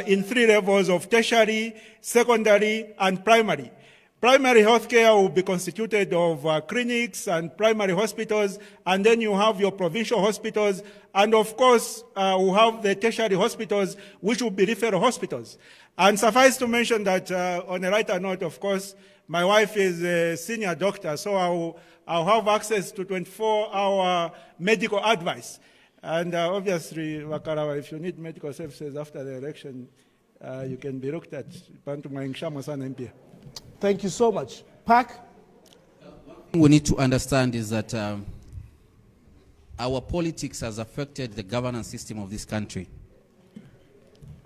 in 3 levels of tertiary, secondary, and primary. Primary healthcare will be constituted of clinics and primary hospitals, and then you have your provincial hospitals, and of course, we'll have the tertiary hospitals, which will be referral hospitals. And suffice to mention that, on a lighter note, of course, my wife is a senior doctor, so I'll have access to 24-hour medical advice. And obviously, Wakarawa, if you need medical services after the election, you can be looked at. Thank you so much. Pak? One thing we need to understand is that our politics has affected the governance system of this country.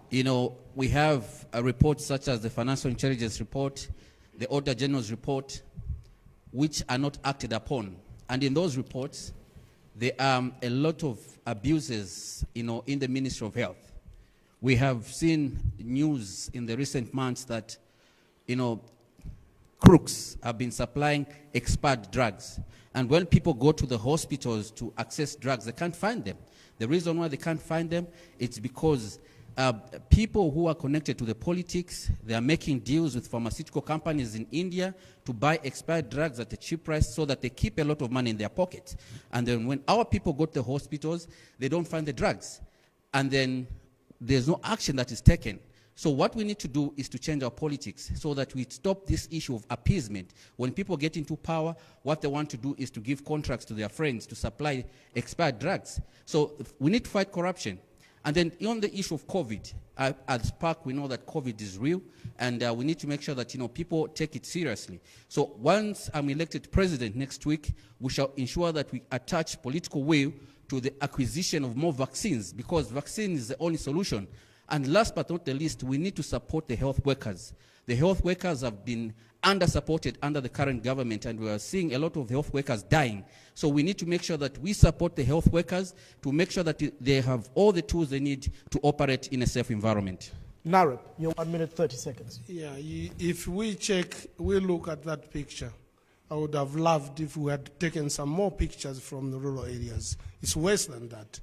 You know, we have a report such as the Financial Intelligence Report, the Auditor General's report, which are not acted upon. And in those reports, there are a lot of abuses, you know, in the Ministry of Health. We have seen news in the recent months that, you know, crooks have been supplying expired drugs. And when people go to the hospitals to access drugs, they can't find them. The reason why they can't find them is because people who are connected to the politics, they are making deals with pharmaceutical companies in India to buy expired drugs at a cheap price so that they keep a lot of money in their pocket. And then when our people go to the hospitals, they don't find the drugs. And then there's no action that is taken. So what we need to do is to change our politics so that we stop this issue of appeasement. When people get into power, what they want to do is to give contracts to their friends to supply expired drugs. So we need to fight corruption. And then on the issue of COVID, as PAC, we know that COVID is real, and we need to make sure that, you know, people take it seriously. So once I'm elected president next week, we shall ensure that we attach political will to the acquisition of more vaccines, because vaccine is the only solution. And last but not the least, we need to support the health workers. The health workers have been under-supported under the current government, and we are seeing a lot of health workers dying. So we need to make sure that we support the health workers to make sure that they have all the tools they need to operate in a safe environment. Narib, your 1 minute, 30 seconds. Yeah, if we look at that picture, I would have loved if we had taken some more pictures from the rural areas. It's worse than that.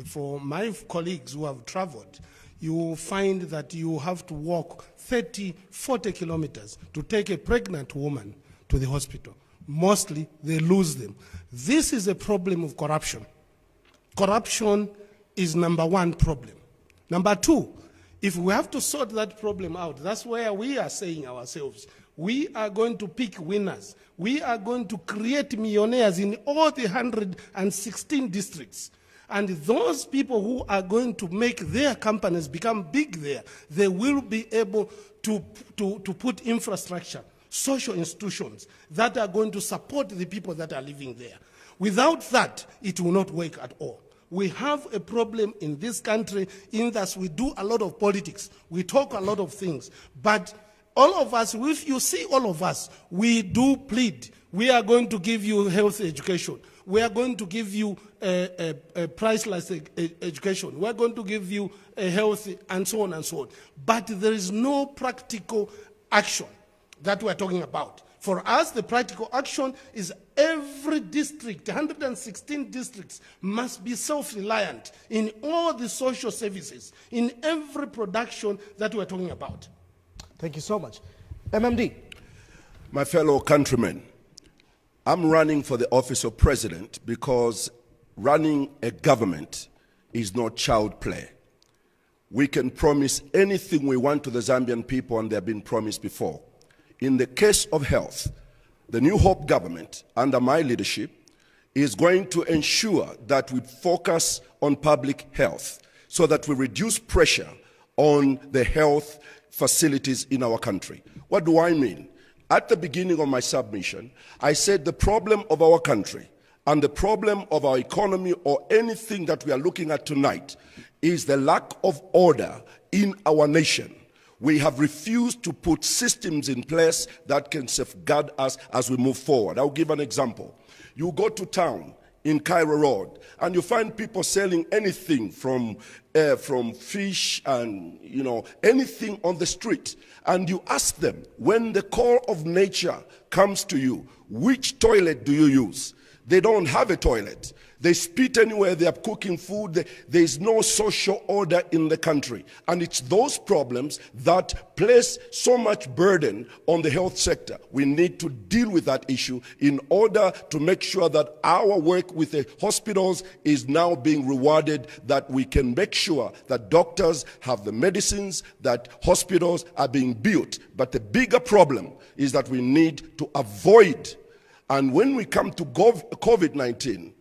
For my colleagues who have traveled, you will find that you have to walk 30, 40 kilometers to take a pregnant woman to the hospital. Mostly, they lose them. This is a problem of corruption. Corruption is number one problem. Number two, if we have to sort that problem out, that's where we are saying ourselves, we are going to pick winners. We are going to create millionaires in all the 116 districts. And those people who are going to make their companies become big there, they will be able to put infrastructure, social institutions that are going to support the people that are living there. Without that, it will not work at all. We have a problem in this country in that we do a lot of politics. We talk a lot of things, but All of us, if you see all of us, we do plead. We are going to give you health education. We are going to give you a priceless education. We are going to give you a health and so on and so on. But there is no practical action that we are talking about. For us, the practical action is every district, 116 districts, must be self-reliant in all the social services, in every production that we're talking about. Thank you so much. MMD. My fellow countrymen, I'm running for the office of president because running a government is not child play. We can promise anything we want to the Zambian people, and they've been promised before. In the case of health, the New Hope government, under my leadership, is going to ensure that we focus on public health so that we reduce pressure on the health facilities in our country. What do I mean? At the beginning of my submission, I said the problem of our country and the problem of our economy or anything that we are looking at tonight is the lack of order in our nation. We have refused to put systems in place that can safeguard us as we move forward. I'll give an example. You go to town in Cairo Road and you find people selling anything from fish and anything on the street. And you ask them, when the call of nature comes to you, which toilet do you use? They don't have a toilet. They spit anywhere, they are cooking food, there is no social order in the country. And it's those problems that place so much burden on the health sector. We need to deal with that issue in order to make sure that our work with the hospitals is now being rewarded, that we can make sure that doctors have the medicines, that hospitals are being built. But the bigger problem is that we need to avoid, and when we come to COVID-19,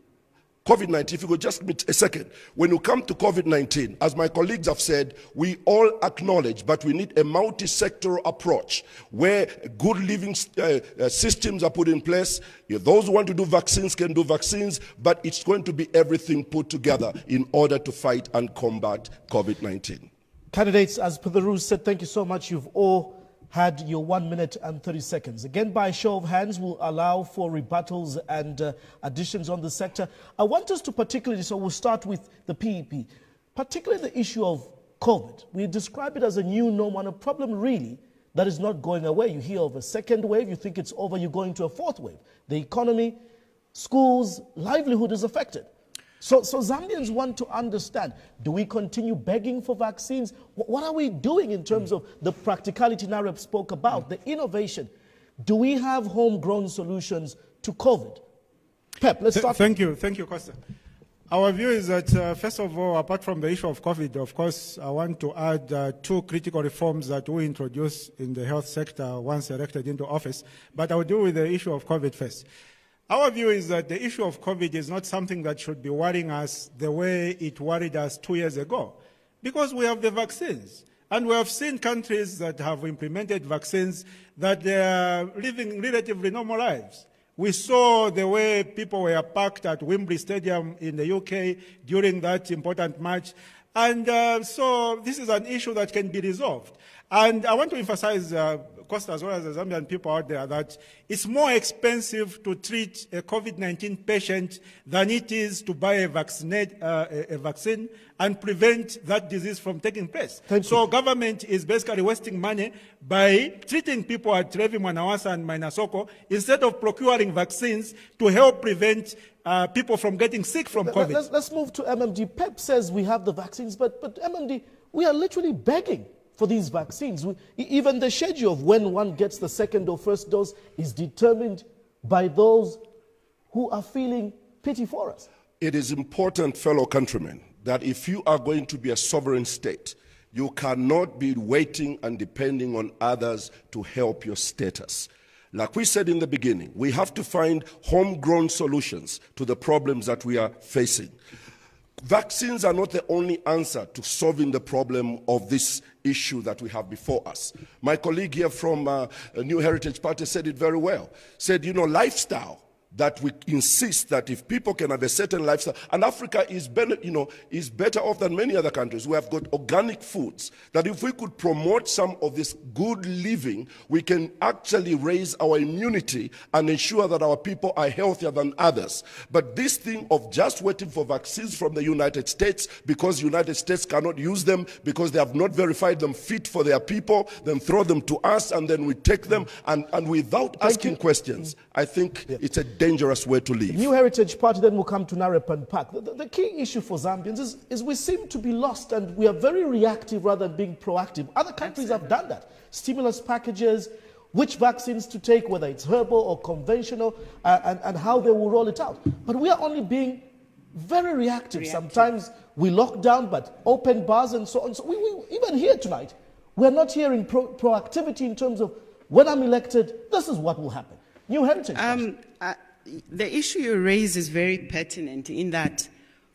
if you could just wait a second. When you come to COVID-19, as my colleagues have said, we all acknowledge, but we need a multi-sectoral approach where good living systems are put in place. Those who want to do vaccines can do vaccines, but it's going to be everything put together in order to fight and combat COVID-19. Candidates, as per the rules said, thank you so much. You've all had your 1 minute and 30 seconds. Again, by show of hands, we'll allow for rebuttals and additions on the sector. I want us to particularly, so we'll start with the PEP, particularly the issue of COVID. We describe it as a new norm and a problem really that is not going away. You hear of a second wave, you think it's over, you're going to a fourth wave. The economy, schools, livelihood is affected. So Zambians want to understand, do we continue begging for vaccines? What are we doing in terms of the practicality Nareb spoke about, the innovation? Do we have homegrown solutions to COVID? Pep, let's start. Thank you, Costa. Our view is that, first of all, apart from the issue of COVID, of course, I want to add two critical reforms that we introduced in the health sector once elected into office. But I will deal with the issue of COVID first. Our view is that the issue of COVID is not something that should be worrying us the way it worried us 2 years ago, because we have the vaccines. And we have seen countries that have implemented vaccines that they are living relatively normal lives. We saw the way people were packed at Wembley Stadium in the UK during that important match. And so this is an issue that can be resolved. And I want to emphasize, Costa, as well as the Zambian people out there, that it's more expensive to treat a COVID-19 patient than it is to buy a vaccine and prevent that disease from taking place. So government is basically wasting money by treating people at Revi, Mwanawasa and Mainasoko instead of procuring vaccines to help prevent people from getting sick from COVID. Let's move to MMD. Pep says we have the vaccines, but MMD, we are literally begging for these vaccines. Even the schedule of when one gets the second or first dose is determined by those who are feeling pity for us. It is important, fellow countrymen, that if you are going to be a sovereign state, you cannot be waiting and depending on others to help your status. Like we said in the beginning, we have to find homegrown solutions to the problems that we are facing. Vaccines are not the only answer to solving the problem of this issue that we have before us. My colleague here from New Heritage Party said it very well. Said, lifestyle that we insist that if people can have a certain lifestyle, and Africa is better off than many other countries. We have got organic foods, that if we could promote some of this good living, we can actually raise our immunity and ensure that our people are healthier than others. But this thing of just waiting for vaccines from the United States because United States cannot use them because they have not verified them fit for their people, then throw them to us and then we take them and without asking questions, I think it's a dangerous way to live. New Heritage Party, then we'll come to Narepan Park. The key issue for Zambians is we seem to be lost and we are very reactive rather than being proactive. Other countries have done that. Stimulus packages, which vaccines to take, whether it's herbal or conventional, and how they will roll it out. But we are only being very reactive. Sometimes we lock down, but open bars and so on. So we even here tonight, we're not hearing proactivity in terms of when I'm elected, this is what will happen. New Heritage. The issue you raise is very pertinent in that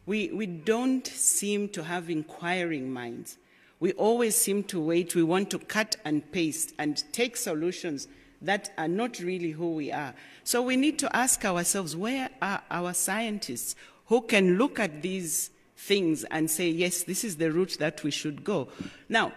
we don't seem to have inquiring minds. We always seem to wait. We want to cut and paste and take solutions that are not really who we are. So we need to ask ourselves, where are our scientists who can look at these things and say, yes, this is the route that we should go? Now,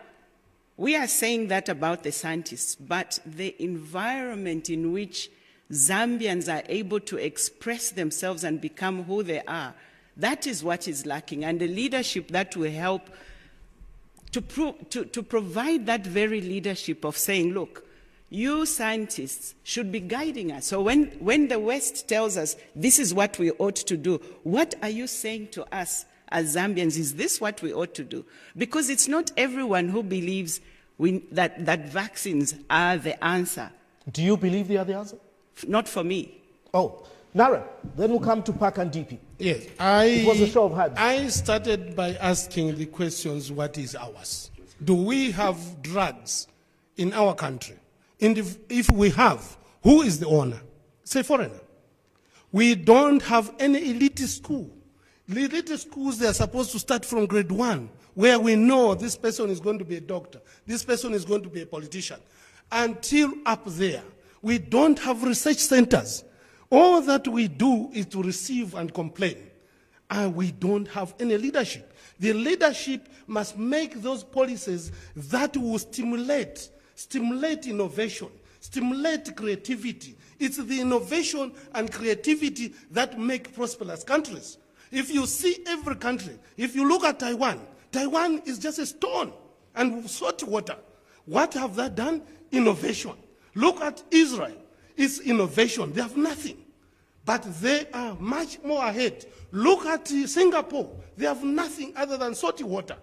we are saying that about the scientists, but the environment in which Zambians are able to express themselves and become who they are, that is what is lacking. And the leadership that will help to provide that very leadership of saying, look, you scientists should be guiding us. So when the West tells us this is what we ought to do, what are you saying to us as Zambians? Is this what we ought to do? Because it's not everyone who believes that vaccines are the answer. Do you believe they are the answer? Not for me. Oh, Nara, then we'll come to Park and DP. Yes, it was a show of hands. I started by asking the questions, what is ours? Do we have drugs in our country? And if we have, who is the owner? It's a foreigner. We don't have any elite school. The elite schools, they are supposed to start from grade 1, where we know this person is going to be a doctor, this person is going to be a politician. Until up there, we don't have research centers. All that we do is to receive and complain. And we don't have any leadership. The leadership must make those policies that will stimulate innovation, stimulate creativity. It's the innovation and creativity that make prosperous countries. If you see every country, if you look at Taiwan, Taiwan is just a stone and salt water. What have they done? Innovation. Look at Israel. It's innovation. They have nothing. But they are much more ahead. Look at Singapore. They have nothing other than salty water.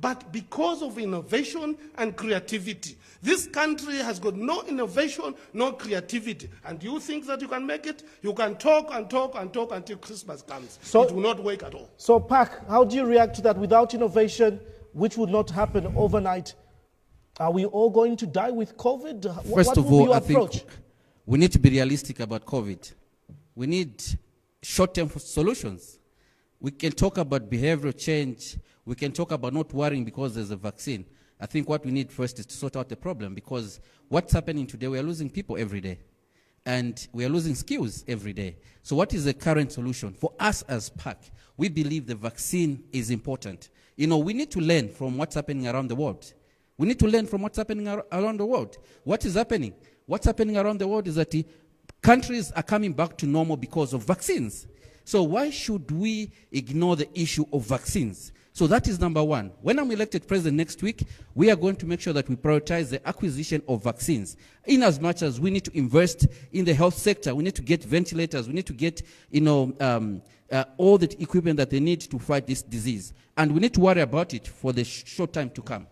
But because of innovation and creativity, this country has got no innovation, no creativity. And you think that you can make it? You can talk and talk and talk until Christmas comes. So, it will not work at all. So, Pak, how do you react to that? Without innovation, which would not happen overnight, are we all going to die with COVID? First of all, I think we need to be realistic about COVID. We need short-term solutions. We can talk about behavioral change. We can talk about not worrying because there's a vaccine. I think what we need first is to sort out the problem, because what's happening today, we are losing people every day. And we are losing skills every day. So what is the current solution? For us as PAC, we believe the vaccine is important. You know, we need to learn from what's happening around the world. We need to learn from what's happening around the world. What is happening? What's happening around the world is that countries are coming back to normal because of vaccines. So why should we ignore the issue of vaccines? So that is number one. When I'm elected president next week, we are going to make sure that we prioritize the acquisition of vaccines. In as much as we need to invest in the health sector, we need to get ventilators, we need to get, all the equipment that they need to fight this disease. And we need to worry about it for the short time to come.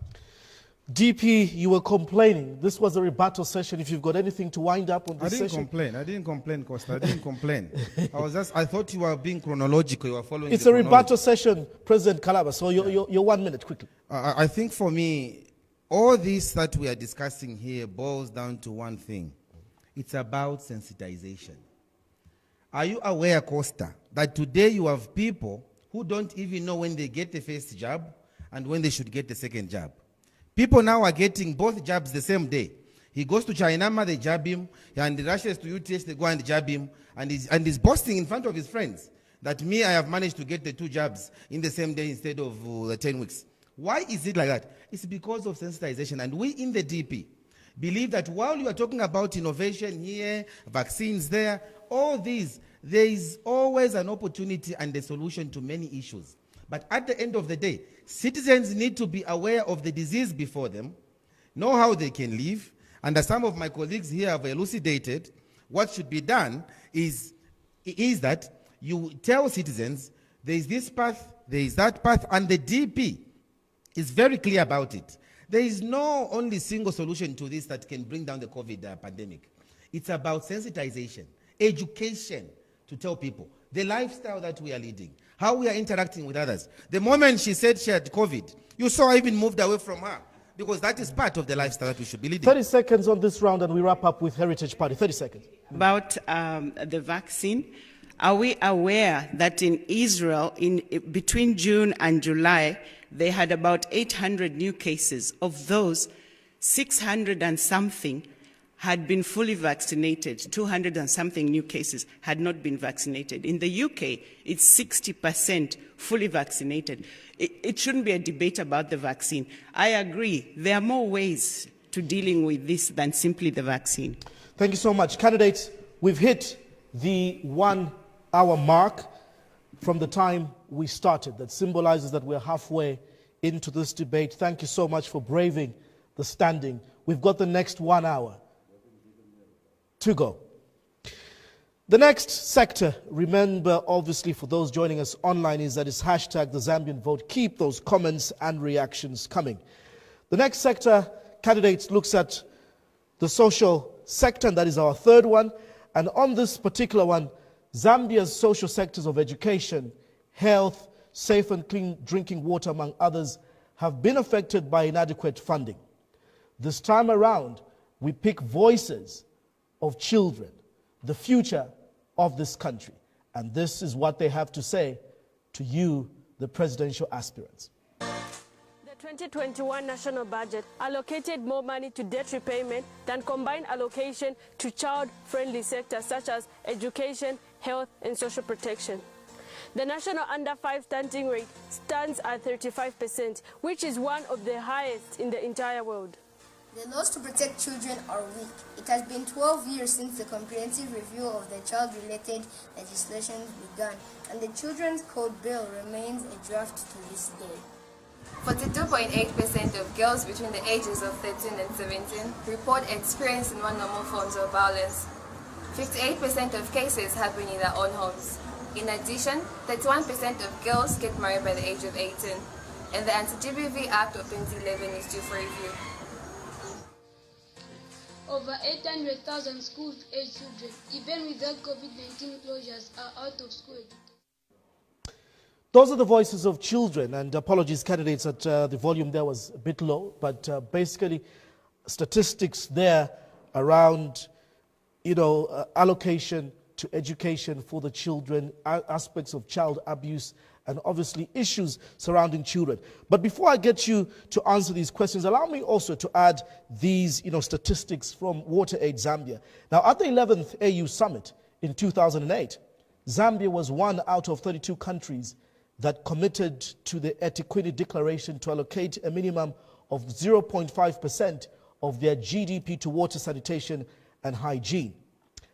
DP, you were complaining. This was a rebuttal session. If you've got anything to wind up on this session. I didn't complain, Costa. I didn't complain. I thought you were being chronological. You were following. It's a rebuttal session, President Kalaba. So your 1 minute, quickly. I think for me, all this that we are discussing here boils down to one thing. It's about sensitization. Are you aware, Costa, that today you have people who don't even know when they get the first jab and when they should get the second jab? People now are getting both jabs the same day. He goes to China, they jab him, and he rushes to UTH, they go and jab him, and he's boasting in front of his friends that me, I have managed to get the 2 jabs in the same day instead of the 10 weeks. Why is it like that? It's because of sensitization. And we in the DP believe that while you are talking about innovation here, vaccines there, all these, there is always an opportunity and a solution to many issues. But at the end of the day, citizens need to be aware of the disease before them, know how they can live, and as some of my colleagues here have elucidated, what should be done is that you tell citizens there is this path, there is that path, and the DP is very clear about it. There is no only single solution to this that can bring down the COVID pandemic. It's about sensitization, education, to tell people the lifestyle that we are leading, how we are interacting with others. The moment she said she had COVID, you saw I even moved away from her, because that is part of the lifestyle that we should be leading. 30 seconds on this round and we wrap up with Heritage Party. 30 seconds. About the vaccine, are we aware that in Israel, between June and July, they had about 800 new cases? Of those, 600 and something had been fully vaccinated. 200 and something new cases had not been vaccinated. In the UK, it's 60% fully vaccinated. It shouldn't be a debate about the vaccine. I agree. There are more ways to dealing with this than simply the vaccine. Thank you so much. Candidates, we've hit the 1 hour mark from the time we started. That symbolizes that we're halfway into this debate. Thank you so much for braving the standing. We've got the next 1 hour to go. The next sector, remember, obviously, for those joining us online, is that it's hashtag the Zambian vote. Keep those comments and reactions coming. The next sector, candidates, looks at the social sector, and that is our third one. And on this particular one, Zambia's social sectors of education, health, safe and clean drinking water, among others, have been affected by inadequate funding. This time around, we pick voices of children, the future of this country. And this is what they have to say to you, the presidential aspirants. The 2021 national budget allocated more money to debt repayment than combined allocation to child-friendly sectors such as education, health, and social protection. The national under-5 stunting rate stands at 35%, which is one of the highest in the entire world. The laws to protect children are weak. It has been 12 years since the comprehensive review of the child-related legislation began, and the Children's Code Bill remains a draft to this day. 42.8% of girls between the ages of 13 and 17 report experiencing one or more forms of violence. 58% of cases happen in their own homes. In addition, 31% of girls get married by the age of 18, and the Anti-GBV Act of 2011 is due for review. Over 800,000 school-age children, even without COVID-19 closures, are out of school. Those are the voices of children, and apologies, candidates, that the volume there was a bit low, but basically statistics there around, allocation to education for the children, aspects of child abuse, and obviously issues surrounding children. But before I get you to answer these questions, allow me also to add these statistics from WaterAid Zambia. Now, at the 11th AU Summit in 2008, Zambia was one out of 32 countries that committed to the Etiquette Declaration to allocate a minimum of 0.5% of their GDP to water, sanitation, and hygiene.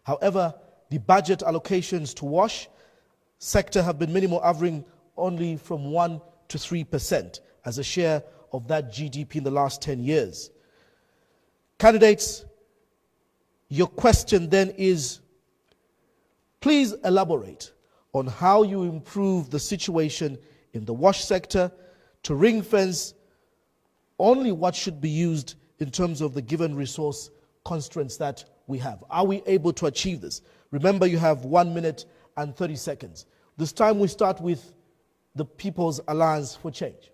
However, the budget allocations to WASH sector have been minimal, averaging only from 1 to 3% as a share of that GDP in the last 10 years. Candidates, your question then is, please elaborate on how you improve the situation in the WASH sector to ring fence only what should be used in terms of the given resource constraints that we have. Are we able to achieve this? Remember, you have 1 minute and 30 seconds. This time we start with the People's Alliance for Change.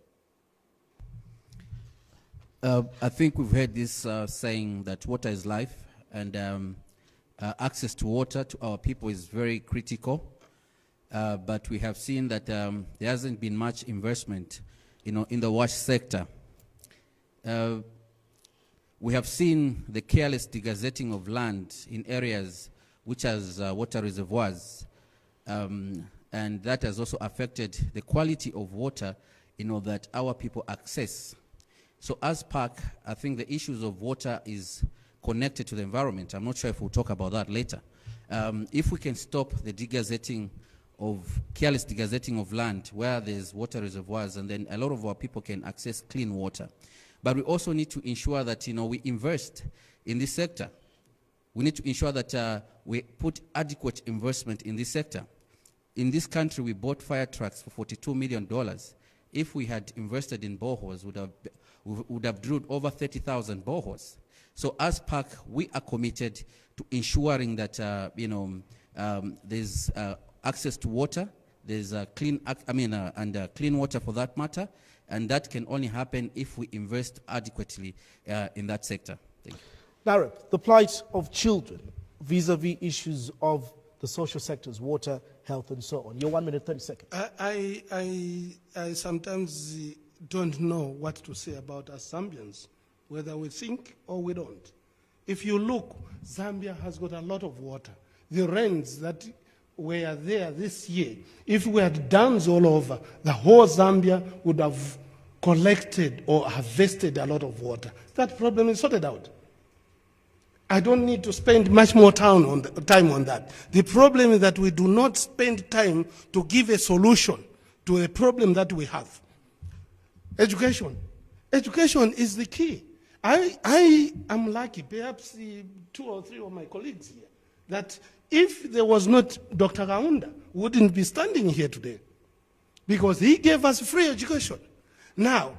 I think we've heard this saying that water is life, and access to water to our people is very critical. But we have seen that there hasn't been much investment, in the WASH sector. We have seen the careless degazetting of land in areas which has water reservoirs, and that has also affected the quality of water, that our people access. So as PAC, I think the issues of water is connected to the environment. I'm not sure if we'll talk about that later. If we can stop the careless degazetting of land where there's water reservoirs, and then a lot of our people can access clean water. But we also need to ensure that, we invest in this sector. We need to ensure that we put adequate investment in this sector. In this country, we bought fire trucks for $42 million. If we had invested in boreholes, we would have drilled over 30,000 boreholes. So as PAC, we are committed to ensuring that, there's access to water, there's clean water for that matter, and that can only happen if we invest adequately in that sector. Thank you. Narep, the plight of children vis-a-vis issues of the social sectors, water, health, and so on. Your 1 minute, 30 seconds. I sometimes don't know what to say about us Zambians, whether we think or we don't. If you look, Zambia has got a lot of water. The rains that were there this year, if we had dams all over, the whole Zambia would have collected or harvested a lot of water. That problem is sorted out. I don't need to spend much more time on that. The problem is that we do not spend time to give a solution to a problem that we have. Education. Education is the key. I am lucky, perhaps 2 or 3 of my colleagues here, that if there was not Dr. Kaunda, we wouldn't be standing here today, because he gave us free education. Now,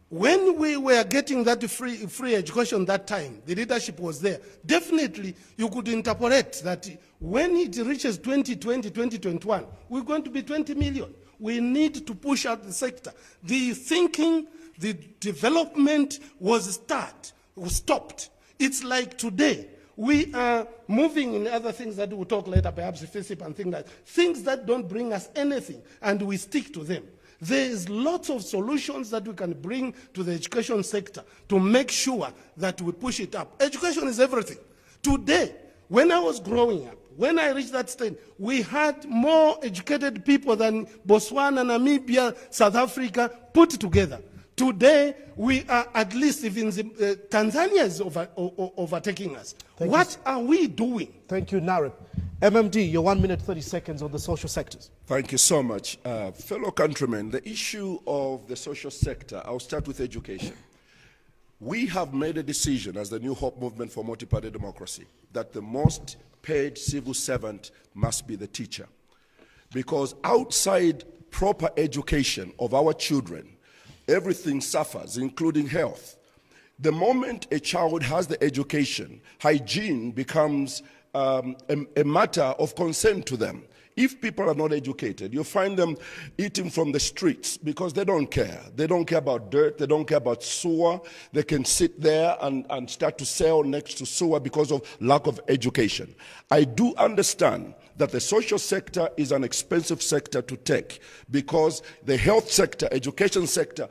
when we were getting that free education that time, the leadership was there. Definitely, you could interpolate that when it reaches 2020, 2021, we're going to be 20 million. We need to push out the sector. The thinking, the development was stopped. It's like today, we are moving in other things that we'll talk later, perhaps FISIP and things that don't bring us anything, and we stick to them. There is lots of solutions that we can bring to the education sector to make sure that we push it up. Education is everything. Today, when I was growing up, when I reached that stage, we had more educated people than Botswana, Namibia, South Africa put together. Today, we are at least, even Tanzania is overtaking us. What are we doing? Thank you, Narep. MMD, your 1 minute, 30 seconds on the social sectors. Thank you so much. Fellow countrymen, the issue of the social sector, I'll start with education. We have made a decision as the New Hope Movement for Multi-Party Democracy that the most paid civil servant must be the teacher. Because outside proper education of our children, everything suffers, including health. The moment a child has the education, hygiene becomes a matter of concern to them. If people are not educated, you find them eating from the streets because they don't care. They don't care about dirt. They don't care about sewer. They can sit there and start to sell next to sewer because of lack of education. I do understand that the social sector is an expensive sector to take because the health sector, education sector,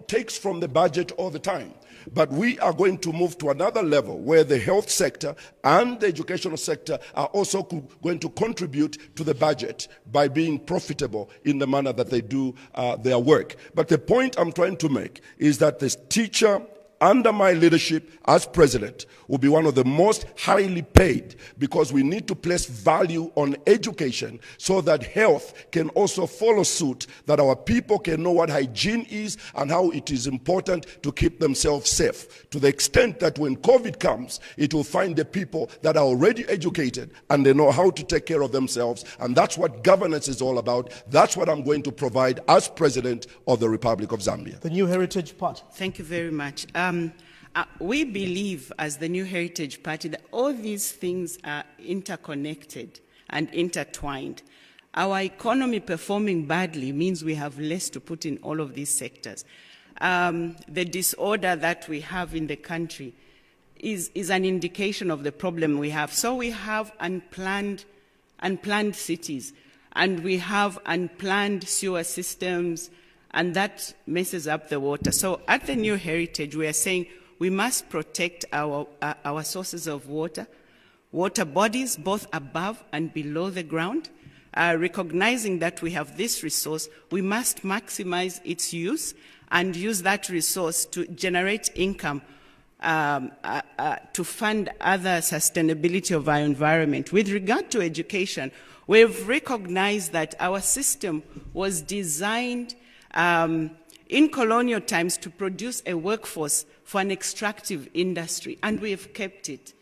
takes from the budget all the time. But we are going to move to another level where the health sector and the educational sector are also going to contribute to the budget by being profitable in the manner that they do their work. But the point I'm trying to make is that this teacher, under my leadership as president, will be one of the most highly paid because we need to place value on education so that health can also follow suit, that our people can know what hygiene is and how it is important to keep themselves safe. To the extent that when COVID comes, it will find the people that are already educated and they know how to take care of themselves. And that's what governance is all about. That's what I'm going to provide as president of the Republic of Zambia. The New Heritage Party. Thank you very much. We believe as the New Heritage Party that all these things are interconnected and intertwined. Our economy performing badly means we have less to put in all of these sectors. The disorder that we have in the country is an indication of the problem we have. So we have unplanned cities, and we have unplanned sewer systems, and that messes up the water. So at the New Heritage, we are saying we must protect our sources of water, water bodies both above and below the ground. Recognizing that we have this resource, we must maximize its use and use that resource to generate income to fund other sustainability of our environment. With regard to education, we've recognized that our system was designed in colonial times to produce a workforce for an extractive industry, and we have kept it.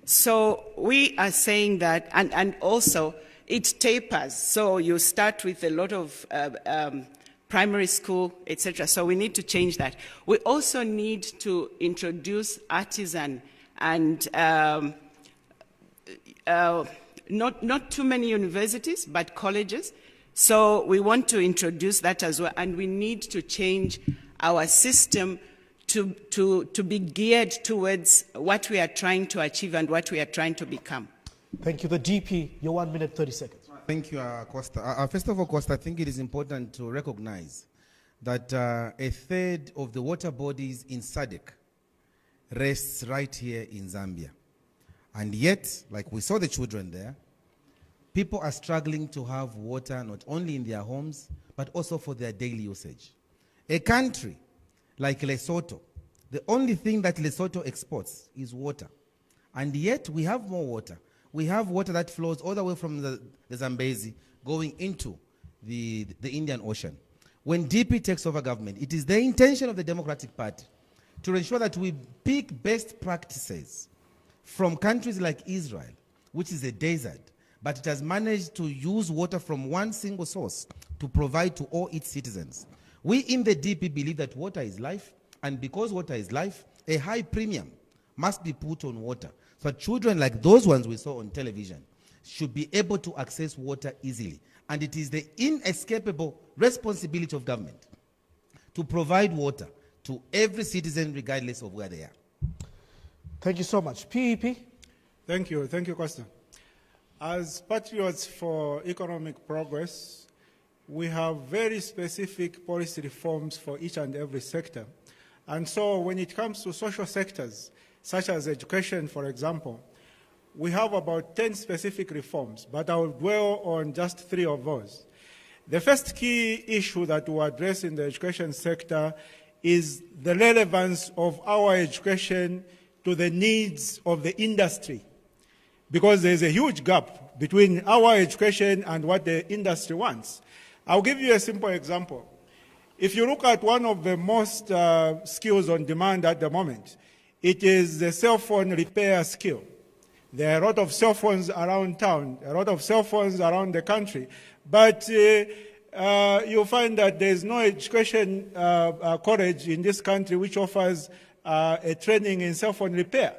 So we are saying that, and also it tapers. So you start with a lot of primary school, etc. So we need to change that. We also need to introduce artisan and not too many universities, but colleges. So we want to introduce that as well, and we need to change our system to be geared towards what we are trying to achieve and what we are trying to become. Thank you. The DP, your 1 minute, 30 seconds. Thank you, Costa. First of all, Costa, I think it is important to recognize that a third of the water bodies in SADC rests right here in Zambia. And yet, like we saw the children there, people are struggling to have water not only in their homes, but also for their daily usage. A country like Lesotho, the only thing that Lesotho exports is water. And yet we have more water. We have water that flows all the way from the Zambezi going into the Indian Ocean. When DP takes over government, it is the intention of the Democratic Party to ensure that we pick best practices from countries like Israel, which is a desert, but it has managed to use water from one single source to provide to all its citizens. We in the DP believe that water is life, and because water is life, a high premium must be put on water. So children like those ones we saw on television should be able to access water easily. And it is the inescapable responsibility of government to provide water to every citizen regardless of where they are. Thank you so much. PEP? Thank you, Costa. As patriots for economic progress, we have very specific policy reforms for each and every sector. And so when it comes to social sectors, such as education, for example, we have about 10 specific reforms, but I will dwell on just 3 of those. The first key issue that we address in the education sector is the relevance of our education to the needs of the industry, because there's a huge gap between our education and what the industry wants. I'll give you a simple example. If you look at one of the most skills on demand at the moment, it is the cell phone repair skill. There are a lot of cell phones around town, a lot of cell phones around the country, but you'll find that there's no education college in this country which offers a training in cell phone repair.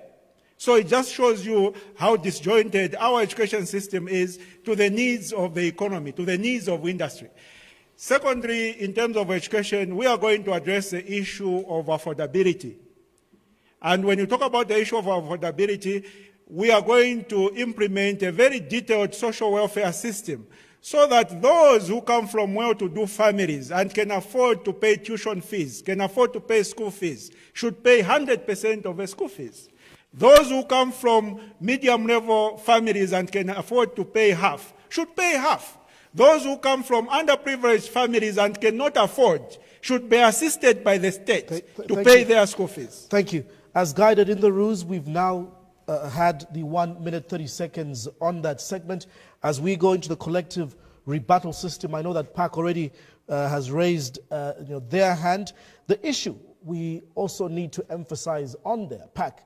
So it just shows you how disjointed our education system is to the needs of the economy, to the needs of industry. Secondly, in terms of education, we are going to address the issue of affordability. And when you talk about the issue of affordability, we are going to implement a very detailed social welfare system so that those who come from well-to-do families and can afford to pay tuition fees, can afford to pay school fees, should pay 100% of the school fees. Those who come from medium-level families and can afford to pay half, should pay half. Those who come from underprivileged families and cannot afford should be assisted by the state to pay their school fees. Thank you. As guided in the rules, we've now had the 1 minute 30 seconds on that segment. As we go into the collective rebuttal system, I know that PAC already has raised their hand. The issue we also need to emphasize on there, PAC,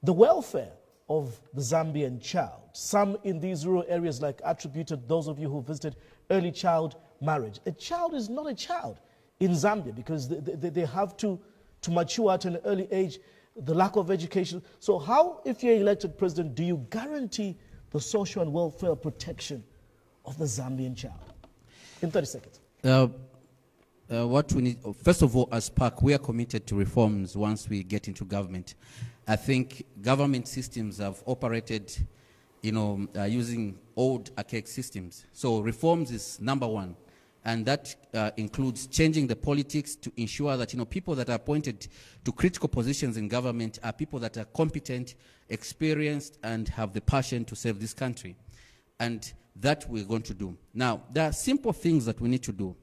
the welfare of the Zambian child. Some in these rural areas, like attributed those of you who visited early child marriage. A child is not a child in Zambia because they have to mature at an early age, the lack of education. So how, if you're elected president, do you guarantee the social and welfare protection of the Zambian child? In 30 seconds. What we need, first of all, as PAC, we are committed to reforms once we get into government. I think government systems have operated, using old archaic systems. So reforms is number one. And that includes changing the politics to ensure that people that are appointed to critical positions in government are people that are competent, experienced, and have the passion to serve this country. And that we're going to do. Now, there are simple things that we need to do.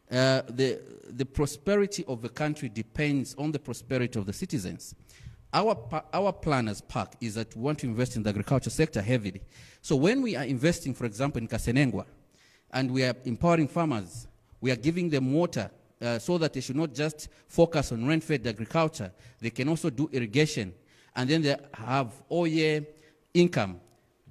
The prosperity of the country depends on the prosperity of the citizens. Our plan as PAC is that we want to invest in the agriculture sector heavily. So when we are investing, for example, in Kasenengwa, and we are empowering farmers, we are giving them water so that they should not just focus on rain-fed agriculture. They can also do irrigation, and then they have all-year income.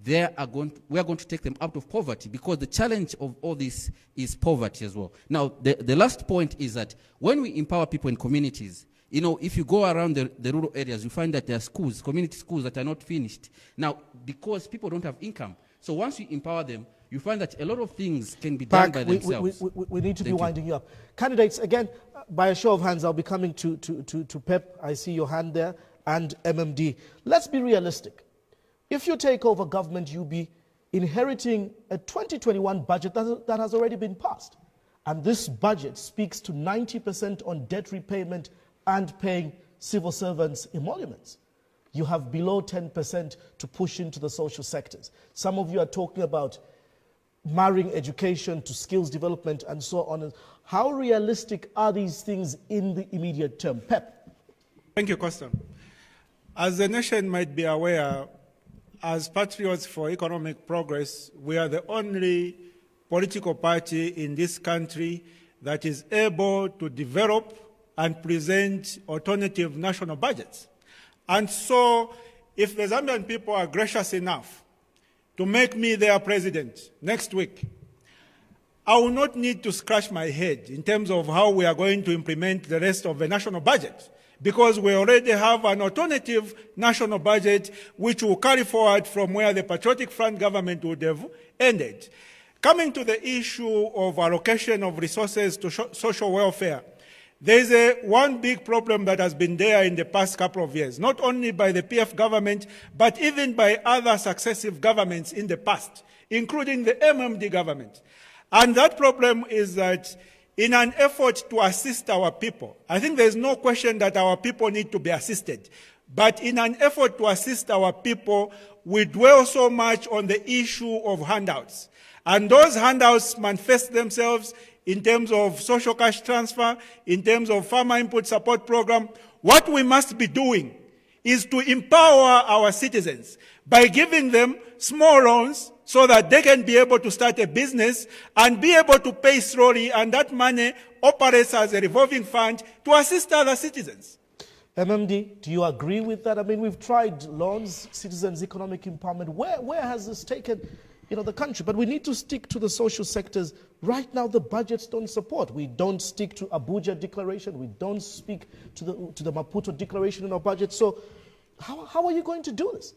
We are going to take them out of poverty, because the challenge of all this is poverty as well. Now, the last point is that when we empower people in communities, if you go around the rural areas, you find that there are schools, community schools that are not finished. Now, because people don't have income. So once you empower them, you find that a lot of things can be done by themselves. We need to be winding you up. Candidates, again, by a show of hands, I'll be coming to Pep. I see your hand there, and MMD. Let's be realistic. If you take over government, you'll be inheriting a 2021 budget that has already been passed. And this budget speaks to 90% on debt repayment and paying civil servants emoluments. You have below 10% to push into the social sectors. Some of you are talking about marrying education to skills development and so on. How realistic are these things in the immediate term? Pep. Thank you, Costa. As the nation might be aware, as Patriots for Economic Progress, we are the only political party in this country that is able to develop and present alternative national budgets. And so, if the Zambian people are gracious enough to make me their president next week, I will not need to scratch my head in terms of how we are going to implement the rest of the national budget, because we already have an alternative national budget which will carry forward from where the Patriotic Front government would have ended. Coming to the issue of allocation of resources to social welfare, there is one big problem that has been there in the past couple of years, not only by the PF government, but even by other successive governments in the past, including the MMD government. And that problem is that in an effort to assist our people, I think there's no question that our people need to be assisted, but in an effort to assist our people, we dwell so much on the issue of handouts. And those handouts manifest themselves in terms of social cash transfer, in terms of farmer input support program. What we must be doing is to empower our citizens by giving them small loans so that they can be able to start a business and be able to pay slowly, and that money operates as a revolving fund to assist other citizens. MMD, do you agree with that? I mean, we've tried loans, citizens' economic empowerment. Where has this taken the country? But we need to stick to the social sectors. Right now, the budgets don't support. We don't stick to Abuja Declaration. We don't speak to the Maputo Declaration in our budget. So how are you going to do this?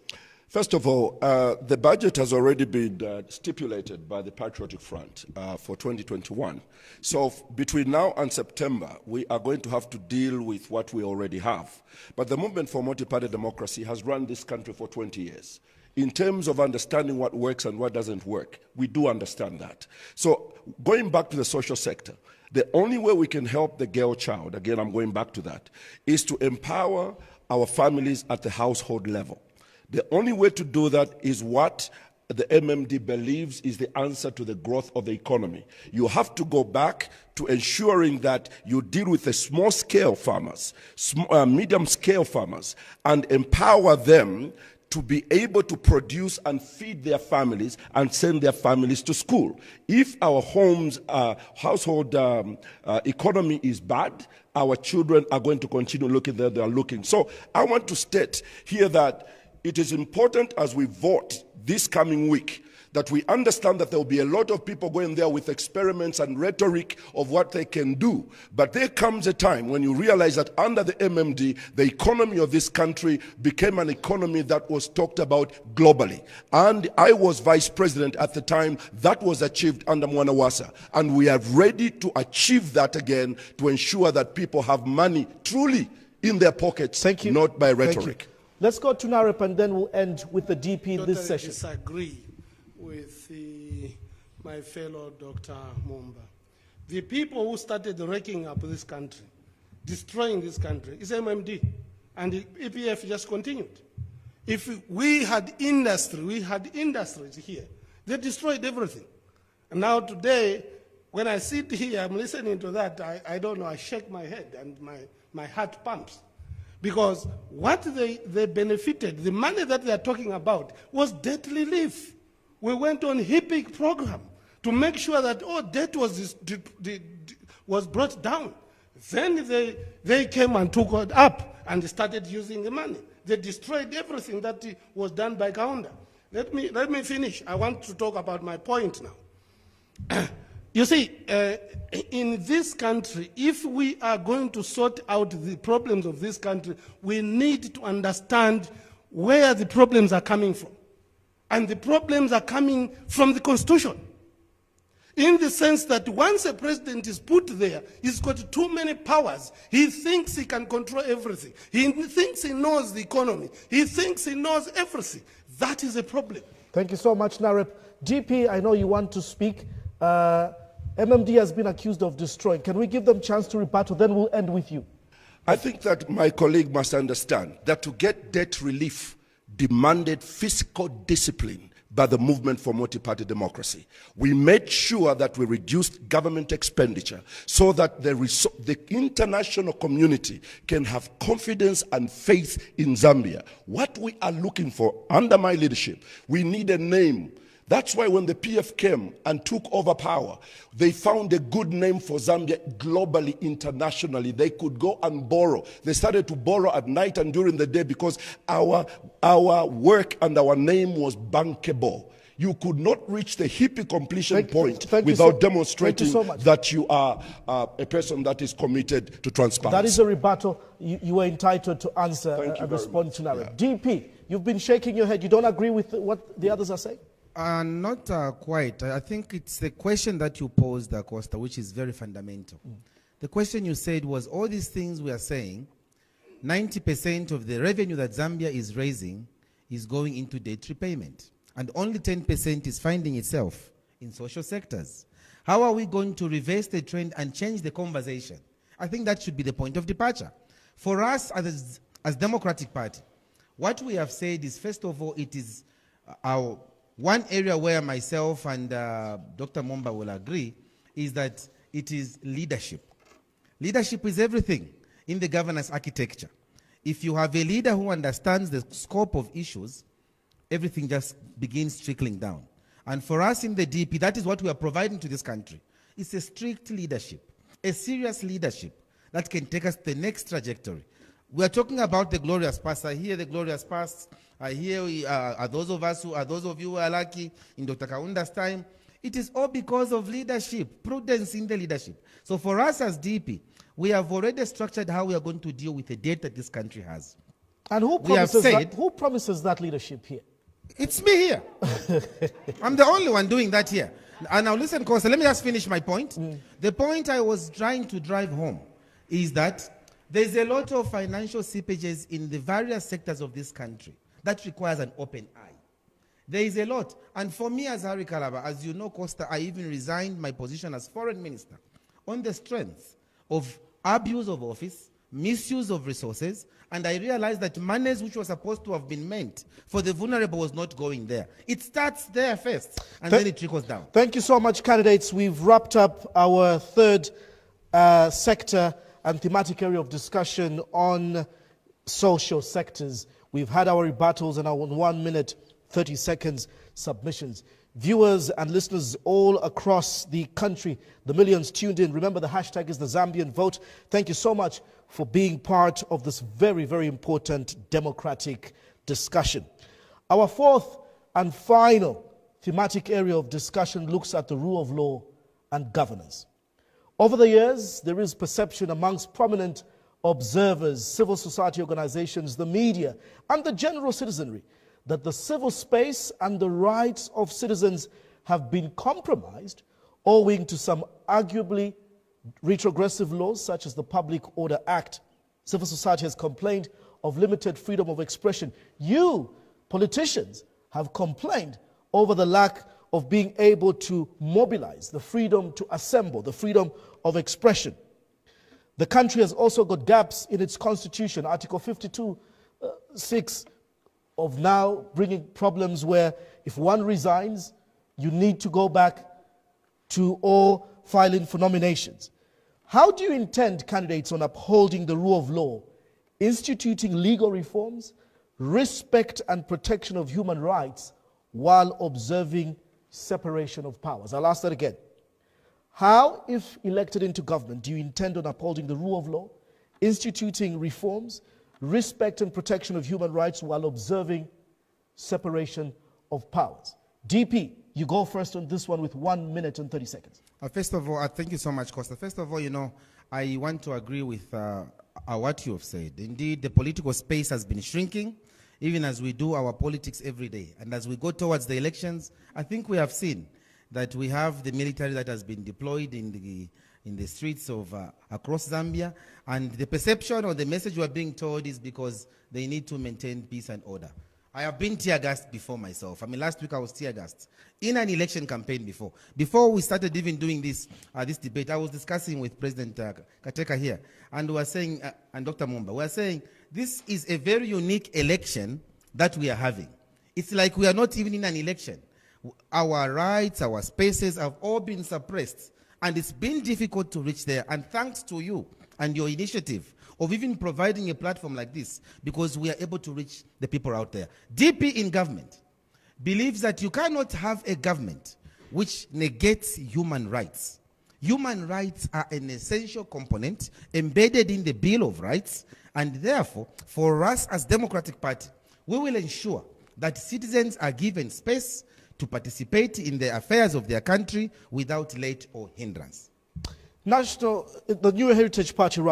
First of all, the budget has already been stipulated by the Patriotic Front for 2021. So between now and September, we are going to have to deal with what we already have. But the Movement for Multi-Party Democracy has run this country for 20 years. In terms of understanding what works and what doesn't work, we do understand that. So going back to the social sector, the only way we can help the girl child, again I'm going back to that, is to empower our families at the household level. The only way to do that is what the MMD believes is the answer to the growth of the economy. You have to go back to ensuring that you deal with the small-scale farmers, medium-scale farmers, and empower them to be able to produce and feed their families and send their families to school. If our homes, household economy is bad, our children are going to continue looking where they are looking. So I want to state here that it is important as we vote this coming week that we understand that there will be a lot of people going there with experiments and rhetoric of what they can do. But there comes a time when you realize that under the MMD, the economy of this country became an economy that was talked about globally. And I was vice president at the time. That was achieved under Mwanawasa. And we are ready to achieve that again to ensure that people have money truly in their pockets, not by rhetoric. Let's go to Narep and then we'll end with the DP in this session. I disagree with my fellow Dr. Mumba. The people who started wrecking up this country, destroying this country, is MMD. And the EPF just continued. If we had industries here, they destroyed everything. And now today, when I sit here, I'm listening to that, I don't know, I shake my head and my heart pumps. Because what they benefited, the money that they are talking about, was debt relief. We went on HIPIC program to make sure that debt was brought down. Then they came and took it up and started using the money. They destroyed everything that was done by Kaunda. Let me finish. I want to talk about my point now. You see, in this country, if we are going to sort out the problems of this country, we need to understand where the problems are coming from. And the problems are coming from the Constitution. In the sense that once a president is put there, he's got too many powers. He thinks he can control everything. He thinks he knows the economy. He thinks he knows everything. That is a problem. Thank you so much, Narep. DP, I know you want to speak. MMD has been accused of destroying. Can we give them a chance to rebuttal? Then we'll end with you. I think that my colleague must understand that to get debt relief demanded fiscal discipline by the Movement for Multi-Party Democracy. We made sure that we reduced government expenditure so that the international community can have confidence and faith in Zambia. What we are looking for under my leadership, we need a name. That's why when the PF came and took over power, they found a good name for Zambia globally, internationally. They could go and borrow. They started to borrow at night and during the day because our work and our name was bankable. You could not reach the hippie completion point without demonstrating that you are a person that is committed to transparency. That is a rebuttal. You are entitled to answer and respond to Narek. DP, you've been shaking your head. You don't agree with what the others are saying? Not quite. I think it's the question that you posed, Costa, which is very fundamental. The question you said was, all these things we are saying, 90% of the revenue that Zambia is raising is going into debt repayment, and only 10% is finding itself in social sectors. How are we going to reverse the trend and change the conversation? I think that should be the point of departure. For us as Democratic Party, what we have said is, first of all, it is our one area where myself and Dr. Momba will agree is that it is leadership. Leadership is everything in the governance architecture. If you have a leader who understands the scope of issues, everything just begins trickling down. And for us in the DP, that is what we are providing to this country. It's a strict leadership, a serious leadership that can take us to the next trajectory. We are talking about the glorious past. I hear the glorious past. I hear are those of you who are lucky in Dr. Kaunda's time. It is all because of leadership, prudence in the leadership. So for us as DP, we have already structured how we are going to deal with the debt that this country has. And who promises that leadership here? It's me here. I'm the only one doing that here. And now listen, Costa, let me just finish my point. The point I was trying to drive home is that there's a lot of financial seepages in the various sectors of this country that requires an open eye. There is a lot. And for me as Harry Kalaba, as you know, Costa, I even resigned my position as foreign minister on the strength of abuse of office, misuse of resources, and I realized that monies which were supposed to have been meant for the vulnerable was not going there. It starts there first, and then it trickles down. Thank you so much, candidates. We've wrapped up our third sector and thematic area of discussion on social sectors. We've had our rebuttals and our 1 minute, 30 seconds submissions. Viewers and listeners all across the country, the millions tuned in. Remember, the hashtag is the Zambian Vote. Thank you so much for being part of this very, very important democratic discussion. Our fourth and final thematic area of discussion looks at the rule of law and governance. Over the years, there is perception amongst prominent observers, civil society organizations, the media, and the general citizenry that the civil space and the rights of citizens have been compromised owing to some arguably retrogressive laws such as the Public Order Act. Civil society has complained of limited freedom of expression. You, politicians, have complained over the lack of being able to mobilize, the freedom to assemble, the freedom of expression. The country has also got gaps in its constitution, Article 52(6), of now bringing problems where if one resigns, you need to go back to all filing for nominations. How do you intend, candidates, on upholding the rule of law, instituting legal reforms, respect and protection of human rights, while observing separation of powers? I'll ask that again. How, if elected into government, do you intend on upholding the rule of law, instituting reforms, respect and protection of human rights while observing separation of powers? DP, you go first on this one with 1 minute and 30 seconds. First of all, thank you so much, Costa. First of all, I want to agree with what you have said. Indeed, the political space has been shrinking, even as we do our politics every day. And as we go towards the elections, I think we have seen that we have the military that has been deployed in the streets of across Zambia, and the perception or the message we are being told is because they need to maintain peace and order. I have been tear-gassed before myself. Last week I was tear-gassed in an election campaign before. Before we started even doing this debate, I was discussing with President Kateka here, and we were saying, and Dr. Mumba, we are saying, this is a very unique election that we are having. It's like we are not even in an election. Our rights, our spaces have all been suppressed, and it's been difficult to reach there. And thanks to you and your initiative of even providing a platform like this, because we are able to reach the people out there. DP in government believes that you cannot have a government which negates human rights. Human rights are an essential component embedded in the Bill of Rights, and therefore, for us as Democratic Party, we will ensure that citizens are given space to participate in the affairs of their country without let or hindrance. The New Heritage Party,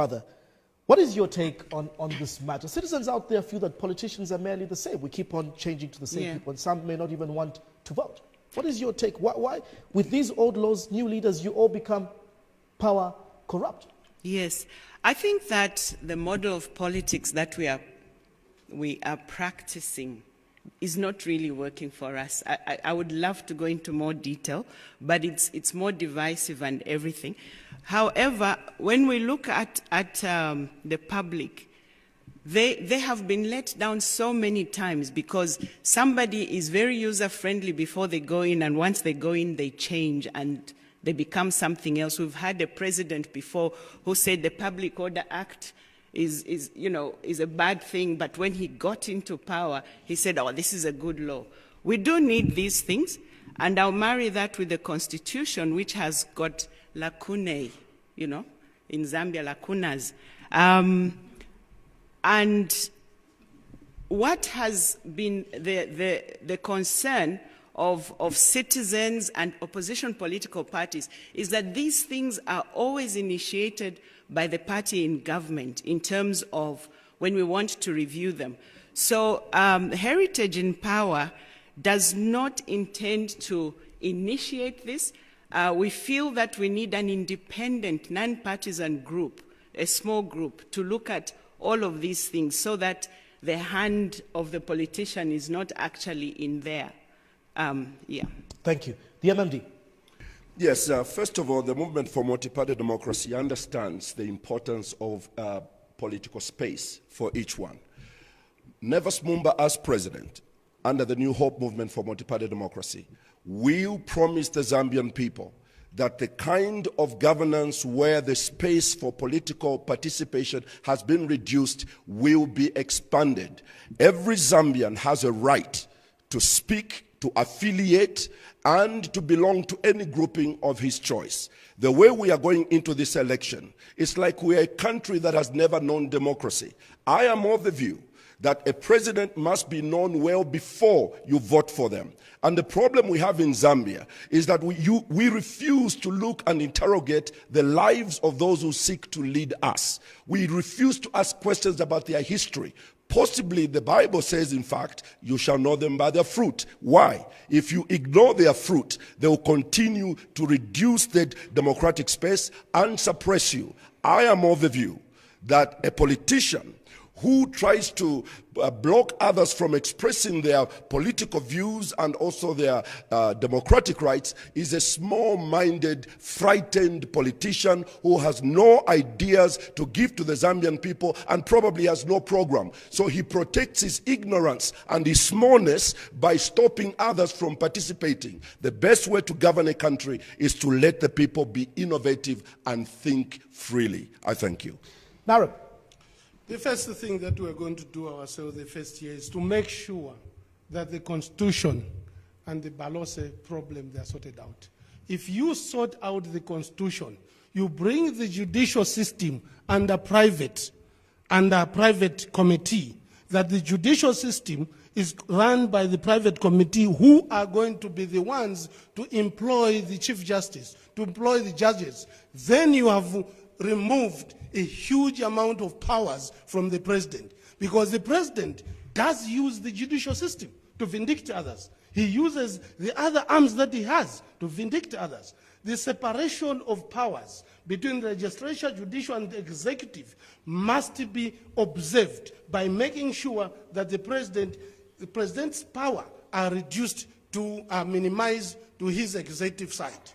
what is your take on this matter? Citizens out there feel that politicians are merely the same. We keep on changing to the same people, and some may not even want to vote. What is your take? Why with these old laws, new leaders, you all become power corrupt? Yes, I think that the model of politics that we are practicing is not really working for us. I would love to go into more detail, but it's more divisive and everything. However, when we look at the public, they have been let down so many times because somebody is very user-friendly before they go in, and once they go in, they change and they become something else. We've had a president before who said the Public Order Act is a bad thing, but when he got into power, he said, oh, this is a good law. We do need these things, and I'll marry that with the Constitution, which has got lacunae, in Zambia, lacunas. And what has been the concern of citizens and opposition political parties is that these things are always initiated by the party in government in terms of when we want to review them. So Heritage in Power does not intend to initiate this. We feel that we need an independent, non-partisan group, a small group, to look at all of these things so that the hand of the politician is not actually in there. Thank you. The MMD. Yes, first of all, the Movement for Multi-Party Democracy understands the importance of political space for each one. Nevas Mumba, as president, under the New Hope Movement for Multi-Party Democracy, will promise the Zambian people that the kind of governance where the space for political participation has been reduced will be expanded. Every Zambian has a right to speak, to affiliate, and to belong to any grouping of his choice. The way we are going into this election, it's like we are a country that has never known democracy. I am of the view that a president must be known well before you vote for them. And the problem we have in Zambia is that we refuse to look and interrogate the lives of those who seek to lead us. We refuse to ask questions about their history. Possibly the Bible says, in fact, you shall know them by their fruit. Why? If you ignore their fruit, they will continue to reduce the democratic space and suppress you. I am of the view that a politician who tries to block others from expressing their political views and also their democratic rights is a small-minded, frightened politician who has no ideas to give to the Zambian people and probably has no program. So he protects his ignorance and his smallness by stopping others from participating. The best way to govern a country is to let the people be innovative and think freely. I thank you. Narek. The first thing that we're going to do ourselves the first year is to make sure that the Constitution and the Balose problem, they are sorted out. If you sort out the Constitution, you bring the judicial system under private committee, that the judicial system is run by the private committee who are going to be the ones to employ the Chief Justice, to employ the judges. Then you have removed a huge amount of powers from the president, because the president does use the judicial system to vindicate others. He uses the other arms that he has to vindicate others. The separation of powers between the legislature, judicial, and the executive must be observed by making sure that the president's power are reduced to minimized to his executive side.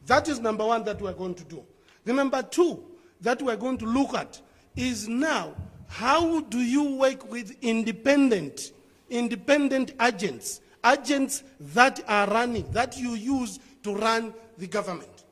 That is number one that we're going to do. The number two that we're going to look at is now, how do you work with independent agents that are running, that you use to run the government?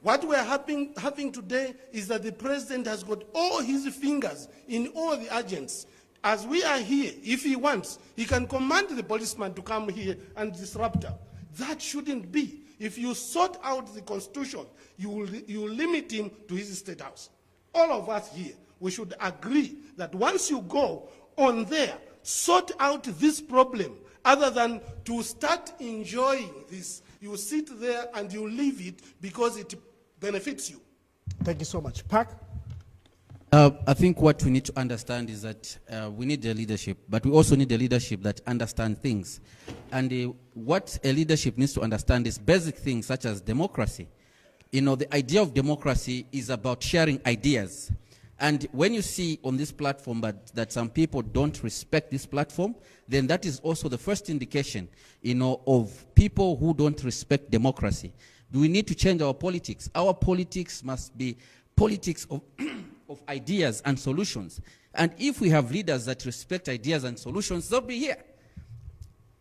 What we're having today is that the president has got all his fingers in all the agents. As we are here, if he wants, he can command the policeman to come here and disrupt her. That shouldn't be. If you sort out the Constitution, you will limit him to his state house. All of us here, we should agree that once you go on there, sort out this problem, other than to start enjoying this. You sit there and you leave it because it benefits you. Thank you so much. Pak? I think what we need to understand is that we need a leadership, but we also need a leadership that understands things. And what a leadership needs to understand is basic things such as democracy. You know, the idea of democracy is about sharing ideas. And when you see on this platform that some people don't respect this platform, then that is also the first indication, you know, of people who don't respect democracy. Do we need to change our politics? Our politics must be politics of of ideas and solutions. And if we have leaders that respect ideas and solutions, they'll be here.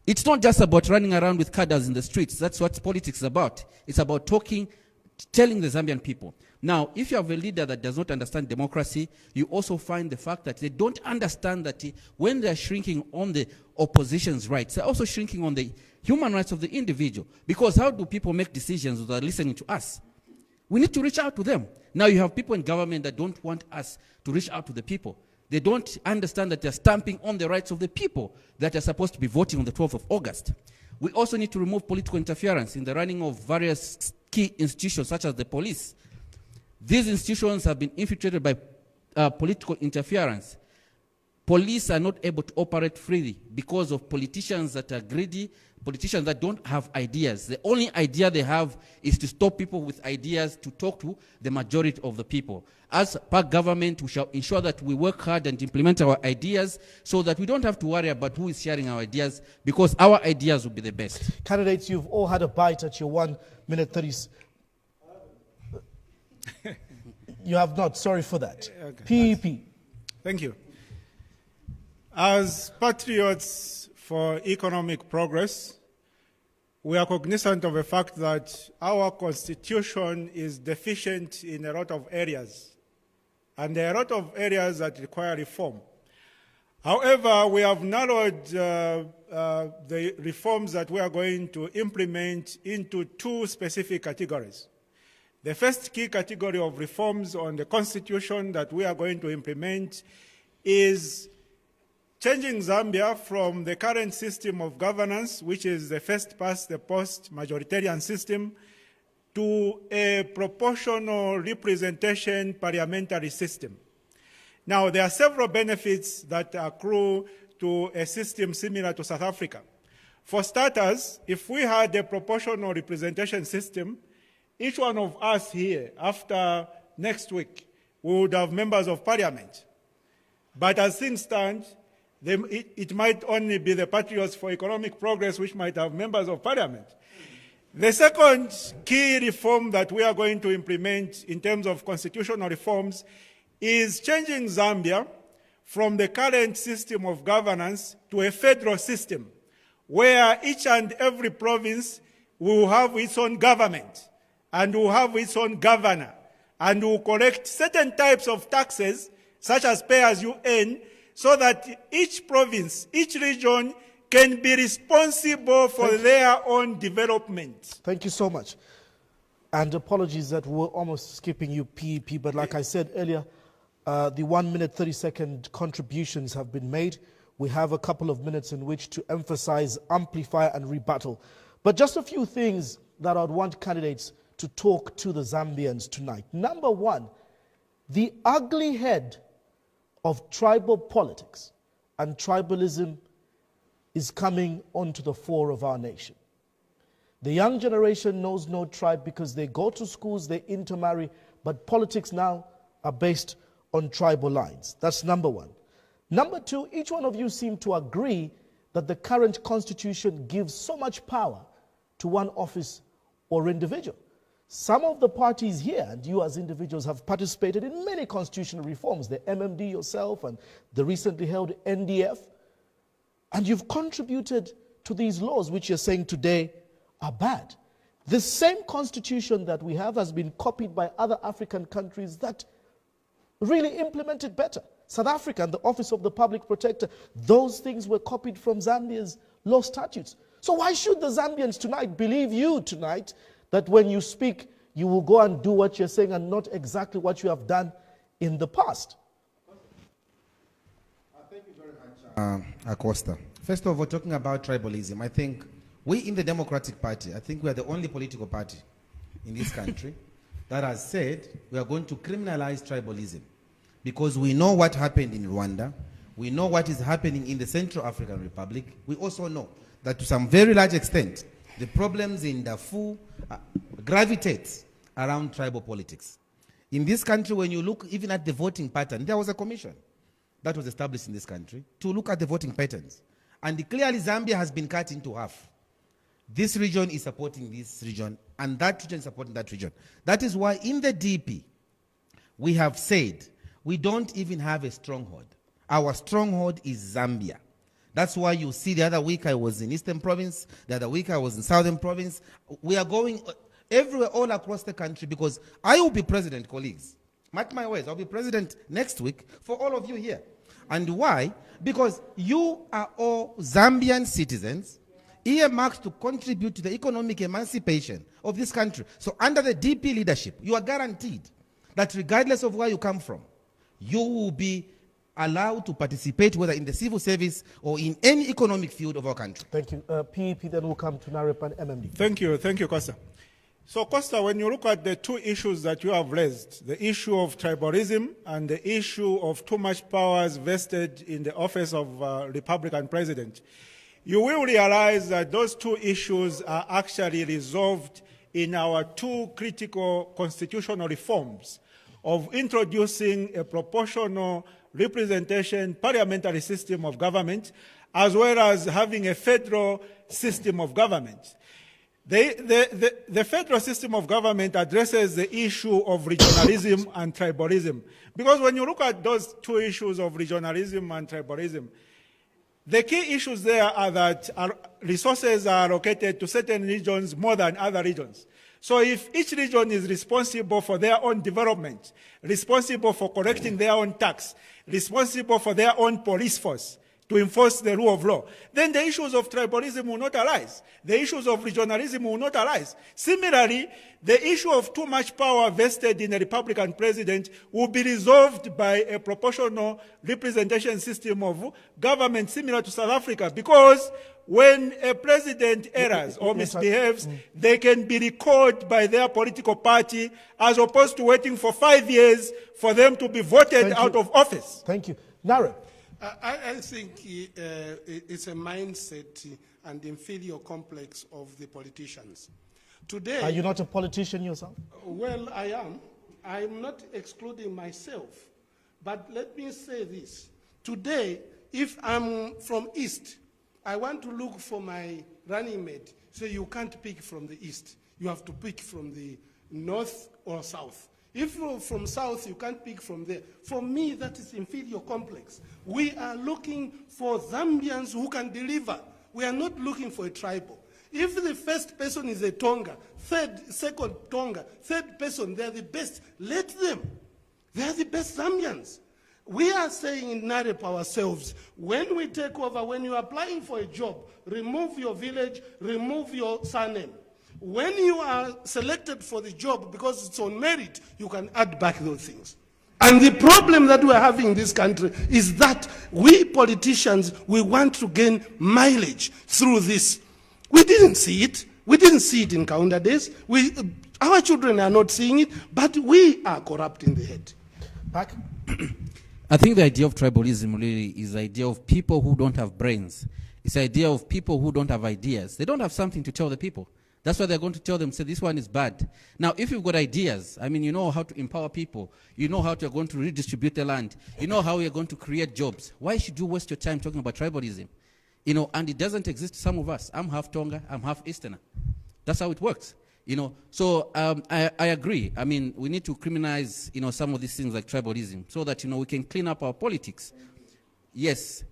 It's not just about running around with cadres in the streets. That's what politics is about. It's about talking, telling the Zambian people. Now, if you have a leader that does not understand democracy, you also find the fact that they don't understand that when they're shrinking on the opposition's rights, they're also shrinking on the human rights of the individual. Because how do people make decisions without listening to us? We need to reach out to them. Now you have people in government that don't want us to reach out to the people. They don't understand that they're stamping on the rights of the people that are supposed to be voting on the 12th of August. We also need to remove political interference in the running of various key institutions such as the police. These institutions have been infiltrated by political interference. Police are not able to operate freely because of politicians that are greedy, politicians that don't have ideas. The only idea they have is to stop people with ideas to talk to the majority of the people. As Park government, we shall ensure that we work hard and implement our ideas so that we don't have to worry about who is sharing our ideas, because our ideas will be the best. Candidates, you've all had a bite at your 1 minute 30. You have not. Sorry for that. Okay. PEP. Thank you. As patriots for economic progress, we are cognizant of the fact that our constitution is deficient in a lot of areas, and there are a lot of areas that require reform. However, we have narrowed the reforms that we are going to implement into two specific categories. The first key category of reforms on the constitution that we are going to implement is changing Zambia from the current system of governance, which is the first past the post majoritarian system, to a proportional representation parliamentary system. Now, there are several benefits that accrue to a system similar to South Africa. For starters, if we had a proportional representation system, each one of us here, after next week, we would have members of parliament. But as things stand, it might only be the Patriots for Economic Progress which might have members of parliament. The second key reform that we are going to implement in terms of constitutional reforms is changing Zambia from the current system of governance to a federal system where each and every province will have its own government and will have its own governor and will collect certain types of taxes such as pay as you earn, so that each province, each region can be responsible for their own development. Thank you so much. And apologies that we're almost skipping you, PEP, but like I said earlier, the 1 minute 30-second contributions have been made. We have a couple of minutes in which to emphasize, amplify, and rebuttal. But just a few things that I'd want candidates to talk to the Zambians tonight. Number one, the ugly head of tribal politics and tribalism is coming onto the fore of our nation. The young generation knows no tribe because they go to schools, they intermarry, but politics now are based on tribal lines. That's number one. Number two, each one of you seem to agree that the current constitution gives so much power to one office or individual. Some of the parties here, and you as individuals, have participated in many constitutional reforms, the MMD yourself and the recently held NDF, and you've contributed to these laws which you're saying today are bad. The same constitution that we have has been copied by other African countries that really implemented better. South Africa and the Office of the Public Protector, those things were copied from Zambia's law statutes. So why should the Zambians tonight believe you tonight that when you speak, you will go and do what you're saying and not exactly what you have done in the past? Thank you very much, Acosta. First of all, talking about tribalism, I think we in the Democratic Party, I think we are the only political party in this country that has said we are going to criminalize tribalism, because we know what happened in Rwanda, we know what is happening in the Central African Republic, we also know that to some very large extent, the problems in Darfur gravitate around tribal politics. In this country, when you look even at the voting pattern, there was a commission that was established in this country to look at the voting patterns. And clearly Zambia has been cut into half. This region is supporting this region, and that region is supporting that region. That is why in the DP, we have said we don't even have a stronghold. Our stronghold is Zambia. That's why you see the other week I was in Eastern Province, the other week I was in Southern Province. We are going everywhere, all across the country, because I will be president, colleagues. Mark my words, I'll be president next week for all of you here. And why? Because you are all Zambian citizens, earmarked to contribute to the economic emancipation of this country. So under the DP leadership, you are guaranteed that regardless of where you come from, you will be allowed to participate, whether in the civil service or in any economic field of our country. Thank you. PEP, then we'll come to NAREP and MMD. Thank you, Costa. So, Costa, when you look at the two issues that you have raised, the issue of tribalism and the issue of too much powers vested in the office of Republican president, you will realize that those two issues are actually resolved in our two critical constitutional reforms of introducing a proportional representation parliamentary system of government, as well as having a federal system of government. The federal system of government addresses the issue of regionalism and tribalism. Because when you look at those two issues of regionalism and tribalism, the key issues there are that resources are allocated to certain regions more than other regions. So if each region is responsible for their own development, responsible for collecting their own tax, responsible for their own police force to enforce the rule of law, then the issues of tribalism will not arise. The issues of regionalism will not arise. Similarly, the issue of too much power vested in a Republican president will be resolved by a proportional representation system of government similar to South Africa, because when a president errs or misbehaves, they can be recalled by their political party, as opposed to waiting for 5 years for them to be voted out of office. Thank you. Nara. I think it's a mindset and inferior complex of the politicians. Today, are you not a politician yourself? Well, I am. I'm not excluding myself. But let me say this. Today, if I'm from East, I want to look for my running mate. So you can't pick from the East. You have to pick from the North or South. If you're from South, you can't pick from there. For me, that is inferior complex. We are looking for Zambians who can deliver. We are not looking for a tribal. If the first person is a Tonga, second Tonga, third person, they're the best, let them. They're the best Zambians. We are saying in NAREP ourselves, when we take over, when you're applying for a job, remove your village, remove your surname. When you are selected for the job, because it's on merit, you can add back those things. And the problem that we're having in this country is that we politicians, we want to gain mileage through this. We didn't see it. We didn't see it in Kaunda days. Our children are not seeing it, but we are corrupt in the head. Back. I think the idea of tribalism really is the idea of people who don't have brains. It's the idea of people who don't have ideas. They don't have something to tell the people. That's why they're going to tell them, say, this one is bad. Now, if you've got ideas, I mean, you know how to empower people. You know how you're going to redistribute the land. You know how you're going to create jobs. Why should you waste your time talking about tribalism? You know, and it doesn't exist to some of us. I'm half Tonga, I'm half Easterner. That's how it works. You know, so I agree. I mean, we need to criminalize, you know, some of these things like tribalism so that, you know, we can clean up our politics. Yes.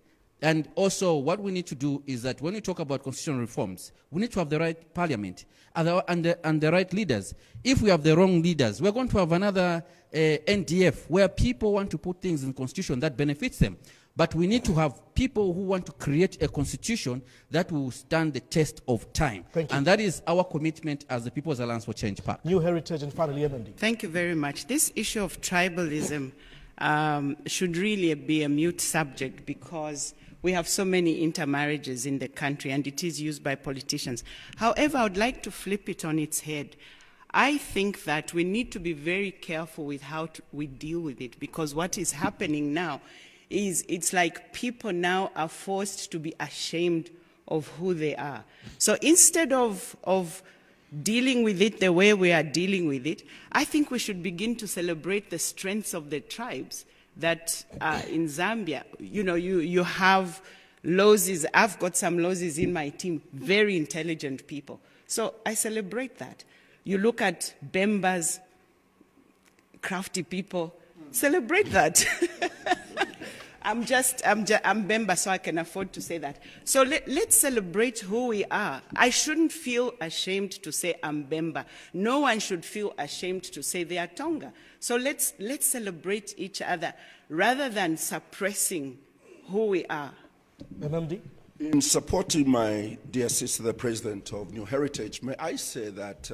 And also what we need to do is that when we talk about constitutional reforms, we need to have the right parliament and the right leaders. If we have the wrong leaders, we're going to have another NDF where people want to put things in the constitution that benefits them. But we need to have people who want to create a constitution that will stand the test of time. And that is our commitment as the People's Alliance for Change Park. New Heritage and finally, MND. Thank you very much. This issue of tribalism should really be a mute subject because we have so many intermarriages in the country and it is used by politicians. However, I would like to flip it on its head. I think that we need to be very careful with how we deal with it because what is happening now is it's like people now are forced to be ashamed of who they are. So instead of dealing with it the way we are dealing with it, I think we should begin to celebrate the strengths of the tribes that in Zambia. You know, you have Lozis. I've got some Lozis in my team, very intelligent people. So I celebrate that. You look at Bembas, crafty people, celebrate that. I'm Bemba, so I can afford to say that. So let's celebrate who we are. I shouldn't feel ashamed to say I'm Bemba. No one should feel ashamed to say they are Tonga. So let's celebrate each other rather than suppressing who we are. MMD? In supporting my dear sister, the President of New Heritage, may I say that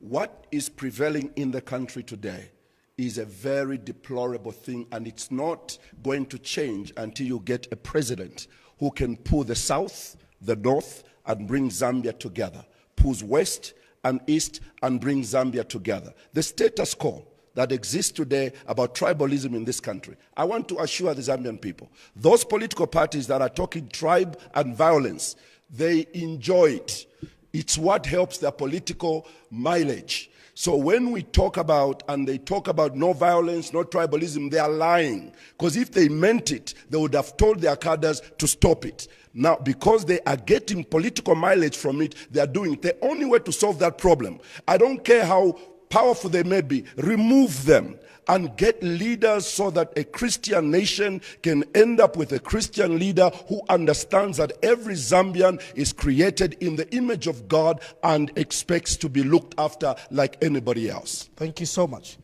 what is prevailing in the country today is a very deplorable thing, and it's not going to change until you get a president who can pull the South, the North, and bring Zambia together, pulls West and East and bring Zambia together. The status quo that exists today about tribalism in this country, I want to assure the Zambian people, those political parties that are talking tribe and violence, they enjoy it. It's what helps their political mileage. So when we talk about, and they talk about no violence, no tribalism, they are lying. Because if they meant it, they would have told their cadres to stop it. Now, because they are getting political mileage from it, they are doing it. The only way to solve that problem, I don't care how powerful they may be, remove them and get leaders so that a Christian nation can end up with a Christian leader who understands that every Zambian is created in the image of God and expects to be looked after like anybody else. Thank you so much.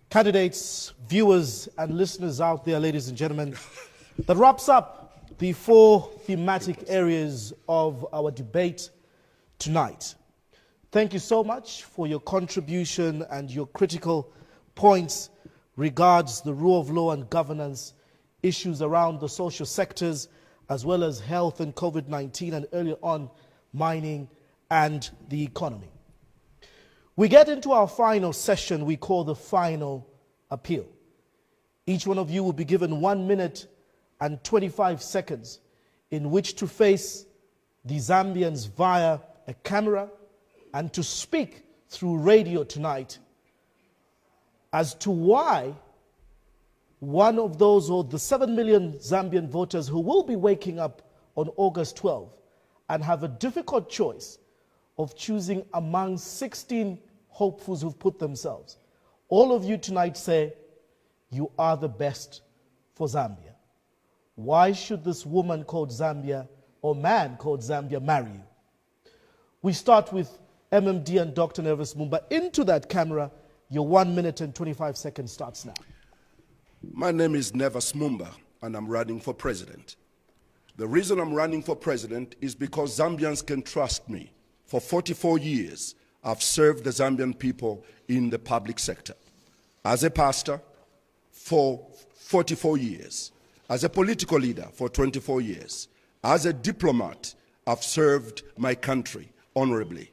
Candidates, viewers, and listeners out there, ladies and gentlemen, that wraps up the 4 thematic areas of our debate tonight. Thank you so much for your contribution and your critical points regards the rule of law and governance, issues around the social sectors, as well as health and COVID-19, and earlier on, mining and the economy. We get into our final session we call the final appeal. Each one of you will be given 1 minute and 25 seconds in which to face the Zambians via a camera and to speak through radio tonight as to why one of those, or the 7 million Zambian voters who will be waking up on August 12 and have a difficult choice of choosing among 16 hopefuls who've put themselves. All of you tonight say, you are the best for Zambia. Why should this woman called Zambia or man called Zambia marry you? We start with MMD and Dr. Nevas Mumba. Into that camera, your 1 minute and 25 seconds starts now. My name is Nevas Mumba, and I'm running for president. The reason I'm running for president is because Zambians can trust me. For 44 years, I've served the Zambian people in the public sector. As a pastor, for 44 years. As a political leader, for 24 years. As a diplomat, I've served my country honorably.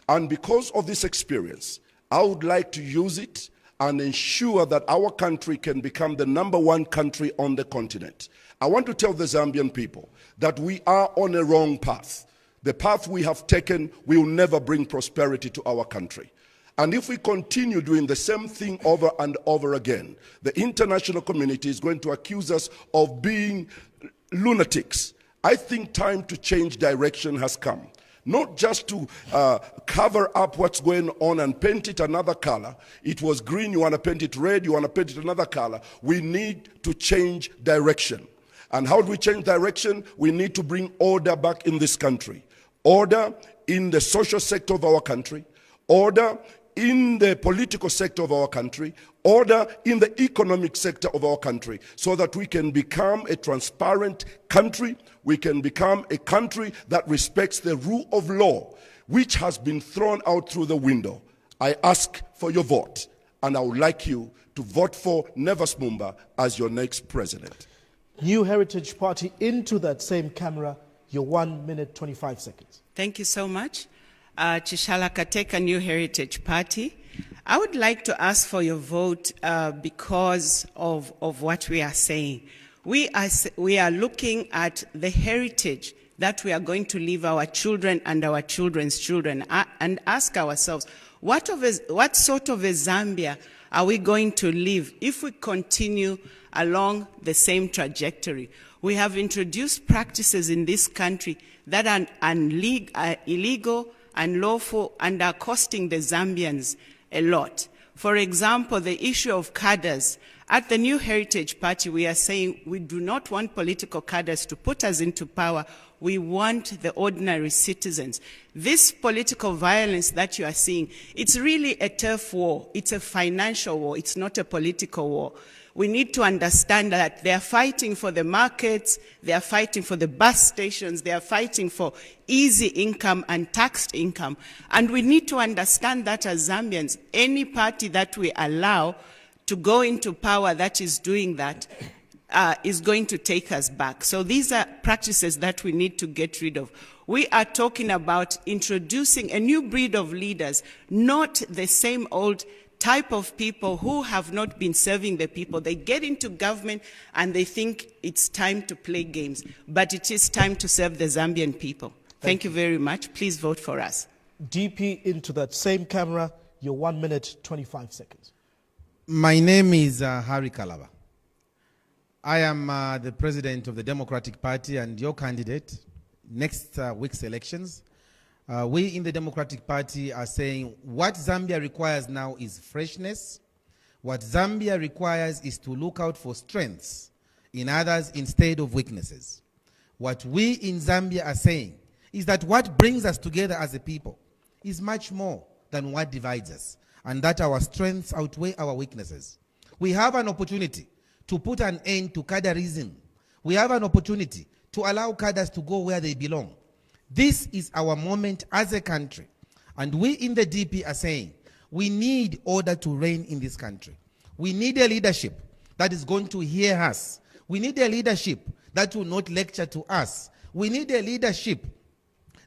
And because of this experience, I would like to use it and ensure that our country can become the #1 country on the continent. I want to tell the Zambian people that we are on a wrong path. The path we have taken will never bring prosperity to our country. And if we continue doing the same thing over and over again, the international community is going to accuse us of being lunatics. I think time to change direction has come. Not just to cover up what's going on and paint it another color. It was green, you want to paint it red, you want to paint it another color. We need to change direction. And how do we change direction? We need to bring order back in this country. Order in the social sector of our country. Order in the political sector of our country. Order in the economic sector of our country, so that we can become a transparent country. We can become a country that respects the rule of law, which has been thrown out through the window. I ask for your vote, and I would like you to vote for Nevas Mumba as your next president. New Heritage Party, into that same camera, your 1 minute, 25 seconds. Thank you so much. Chishala Kateka, New Heritage Party. I would like to ask for your vote because of what we are saying. We are looking at the heritage that we are going to leave our children and our children's children, and ask ourselves, what sort of a Zambia are we going to live if we continue along the same trajectory? We have introduced practices in this country that are illegal, unlawful, and are costing the Zambians a lot. For example, the issue of cadres. At the New Heritage Party, we are saying we do not want political cadres to put us into power. We want the ordinary citizens. This political violence that you are seeing, it's really a turf war. It's a financial war. It's not a political war. We need to understand that they are fighting for the markets, they are fighting for the bus stations, they are fighting for easy income and taxed income. And we need to understand that as Zambians, any party that we allow to go into power that is doing that is going to take us back. So these are practices that we need to get rid of. We are talking about introducing a new breed of leaders, not the same old type of people who have not been serving the people. They get into government and they think it's time to play games, but it is time to serve the Zambian people. Thank you very much. Please vote for us. DP, into that same camera, your 1 minute, 25 seconds. My name is Harry Kalaba. I am the president of the Democratic Party and your candidate next week's elections. We in the Democratic Party are saying what Zambia requires now is freshness. What Zambia requires is to look out for strengths in others instead of weaknesses. What we in Zambia are saying is that what brings us together as a people is much more than what divides us, and that our strengths outweigh our weaknesses. We have an opportunity to put an end to cadreism. We have an opportunity to allow cadres to go where they belong. This is our moment as a country. And we in the DP are saying, we need order to reign in this country. We need a leadership that is going to hear us. We need a leadership that will not lecture to us. We need a leadership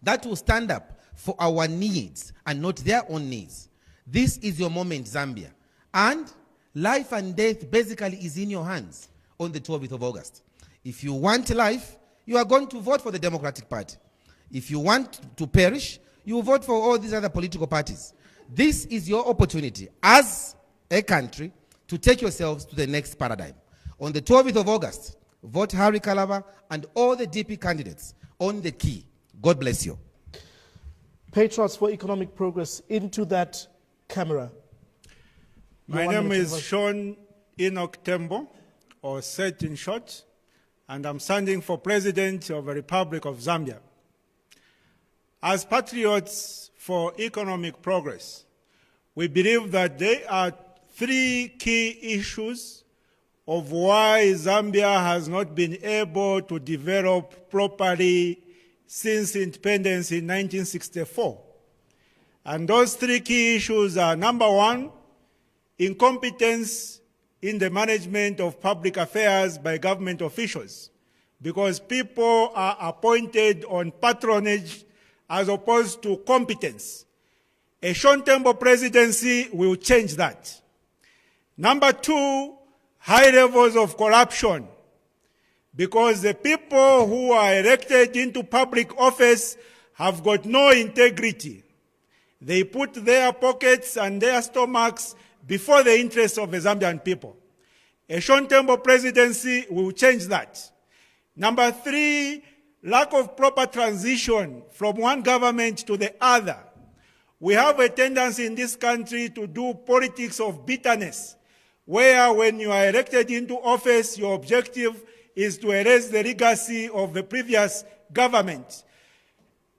that will stand up for our needs and not their own needs. This is your moment, Zambia. And life and death basically is in your hands on the 12th of August. If you want life, you are going to vote for the Democratic Party. If you want to perish, you vote for all these other political parties. This is your opportunity as a country to take yourselves to the next paradigm. On the 12th of August, vote Harry Kalaba and all the DP candidates on the key. God bless you. Patriots for Economic Progress, into that camera. My Your 1 name minute is of- Sean Enoch Tembo, or Seth in short, and I'm standing for President of the Republic of Zambia. As Patriots for Economic Progress, we believe that there are three key issues of why Zambia has not been able to develop properly since independence in 1964. And those three key issues are, number one, incompetence in the management of public affairs by government officials, because people are appointed on patronage as opposed to competence. A Sean Tembo presidency will change that. Number two, high levels of corruption, because the people who are elected into public office have got no integrity. They put their pockets and their stomachs before the interests of the Zambian people. A Sean Tembo presidency will change that. Number three, lack of proper transition from one government to the other. We have a tendency in this country to do politics of bitterness, where when you are elected into office, your objective is to erase the legacy of the previous government.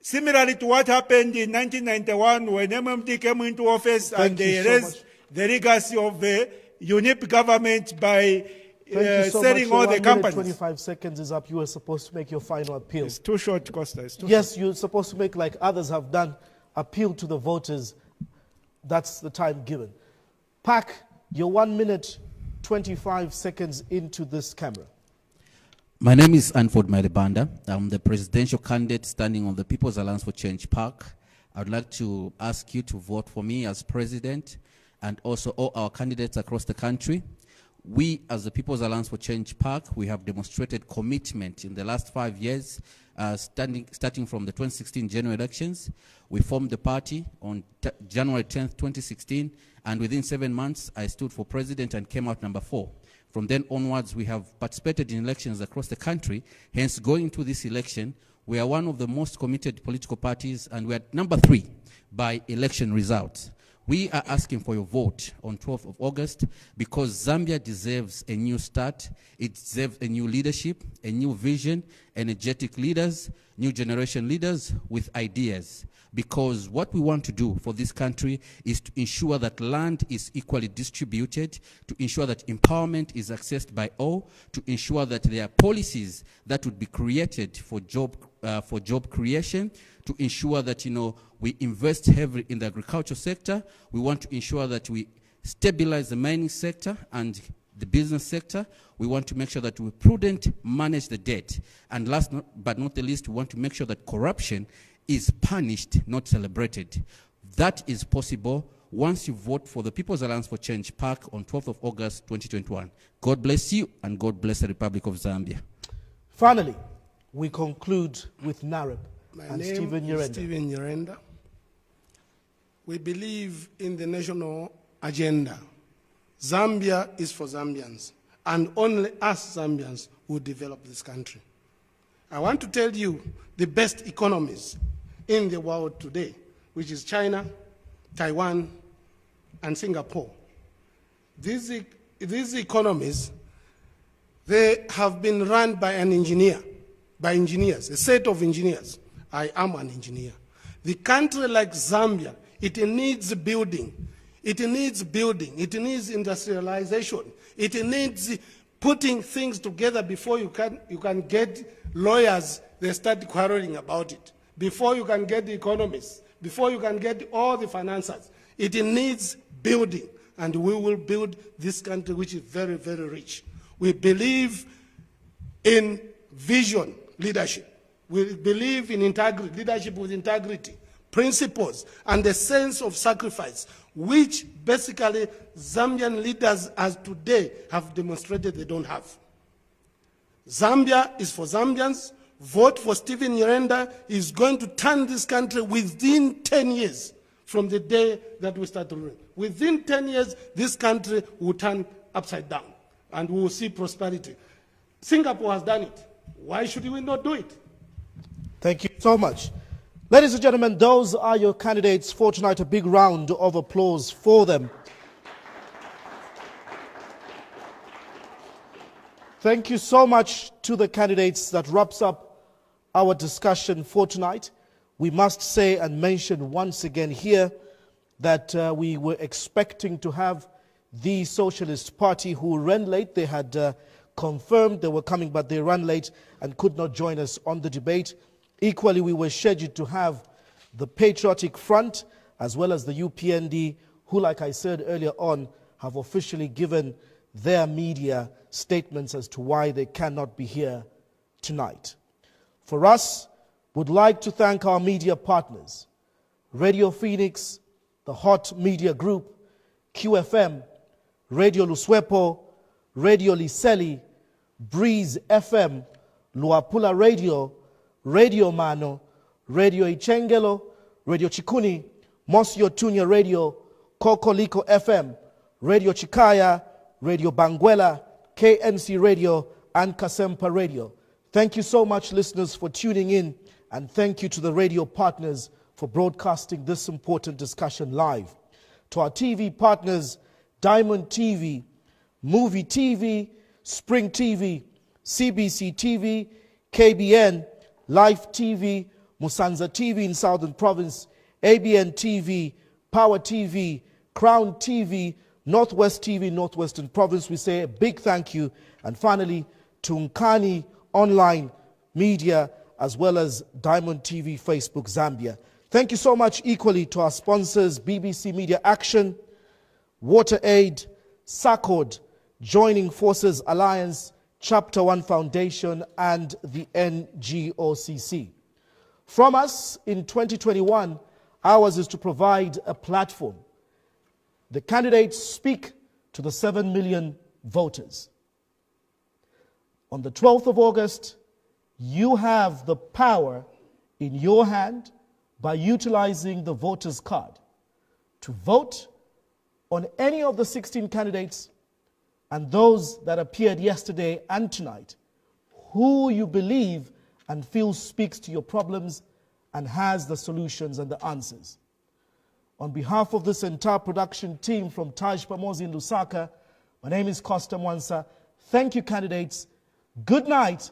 Similarly to what happened in 1991 when MMD came into office and they erased the legacy of the UNIP government by selling all the companies. 25 seconds is up. You were supposed to make your final appeal. It's too short, Costa. It's too Yes, you're supposed to make, like others have done, appeal to the voters. That's the time given. Pak, you're 1 minute, 25 seconds into this camera. My name is Anford Maribanda. I'm the presidential candidate standing on the People's Alliance for Change PAC. I would like to ask you to vote for me as president and also all our candidates across the country. We, as the People's Alliance for Change PAC, we have demonstrated commitment in the last 5 years, starting from the 2016 general elections. We formed the party on January 10th, 2016, and within 7 months, I stood for president and came out number 4. From then onwards, we have participated in elections across the country. Hence, going to this election, we are one of the most committed political parties, and we are number 3 by election results. We are asking for your vote on 12th of August because Zambia deserves a new start. It deserves a new leadership, a new vision, energetic leaders, new generation leaders with ideas. Because what we want to do for this country is to ensure that land is equally distributed, to ensure that empowerment is accessed by all, to ensure that there are policies that would be created for job creation, to ensure that, we invest heavily in the agriculture sector. We want to ensure that we stabilize the mining sector and the business sector. We want to make sure that we prudently manage the debt. And last but not the least, we want to make sure that corruption is punished, not celebrated. That is possible once you vote for the People's Alliance for Change PAC on 12th of August 2021. God bless you and God bless the Republic of Zambia. Finally, we conclude with Narib and name Stephen is Nyirenda. Stephen Nyirenda. We believe in the national agenda. Zambia is for Zambians, and only us Zambians will develop this country. I want to tell you the best economies in the world today, which is China, Taiwan, and Singapore. These economies, they have been run by an engineer, by engineers, a set of engineers. I am an engineer. The country like Zambia, it needs building. It needs building. It needs industrialization. It needs putting things together before you can get lawyers, they start quarreling about it. Before you can get the economists, before you can get all the financiers. It needs building, and we will build this country which is very, very rich. We believe in vision, leadership. We believe in integrity, leadership with integrity, principles, and a sense of sacrifice, which basically Zambian leaders as today have demonstrated they don't have. Zambia is for Zambians. Vote for Stephen Nyirenda. He's going to turn this country within 10 years from the day that we start ruling. Within 10 years, this country will turn upside down. and we will see prosperity. Singapore has done it. Why should we not do it? Thank you so much. Ladies and gentlemen, those are your candidates for tonight. A big round of applause for them. Thank you so much to the candidates. That wraps up our discussion for tonight. We must say and mention once again here that we were expecting to have the Socialist Party, who ran late. They had confirmed they were coming, but they ran late and could not join us on the debate. Equally, we were scheduled to have the Patriotic Front as well as the UPND, who, like I said earlier on, have officially given their media statements as to why they cannot be here tonight. For us, would like to thank our media partners, Radio Phoenix, the Hot Media Group, QFM, Radio Luswepo, Radio Liseli, Breeze FM, Luapula Radio, Radio Mano, Radio Ichengelo, Radio Chikuni, Mosio Tunya Radio, Kokoliko FM, Radio Chikaya, Radio Banguela, KNC Radio, and Kasempa Radio. Thank you so much, listeners, for tuning in, and thank you to the radio partners for broadcasting this important discussion live. To our TV partners, Diamond TV, Movie TV, Spring TV, CBC TV, KBN, Life TV, Musanza TV in Southern Province, ABN TV, Power TV, Crown TV, Northwest TV, Northwestern Province. We say a big thank you. And finally, to Nkani Online Media, as well as Diamond TV, Facebook, Zambia. Thank you so much equally to our sponsors, BBC Media Action, WaterAid, SACOD, Joining Forces Alliance, Chapter 1 Foundation, and the NGOCC. From us in 2021, ours is to provide a platform. The candidates speak to the 7 million voters. On the 12th of August, you have the power in your hand by utilizing the voter's card to vote on any of the 16 candidates and those that appeared yesterday and tonight, who you believe and feel speaks to your problems and has the solutions and the answers. On behalf of this entire production team from Taj Pamozi in Lusaka, my name is Costa Mwansa. Thank you, candidates. Good night,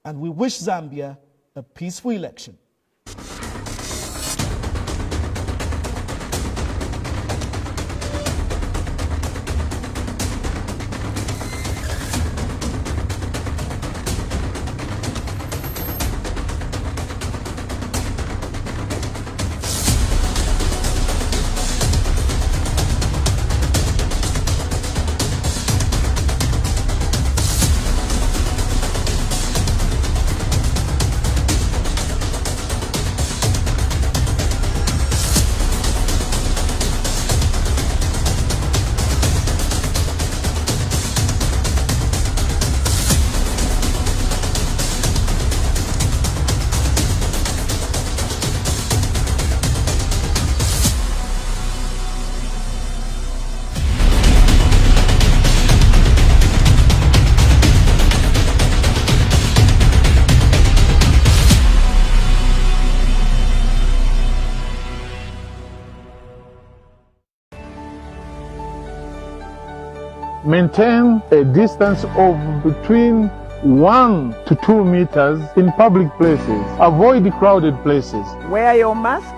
and we wish Zambia a peaceful election. Maintain a distance of between 1 to 2 meters in public places. Avoid crowded places. Wear your mask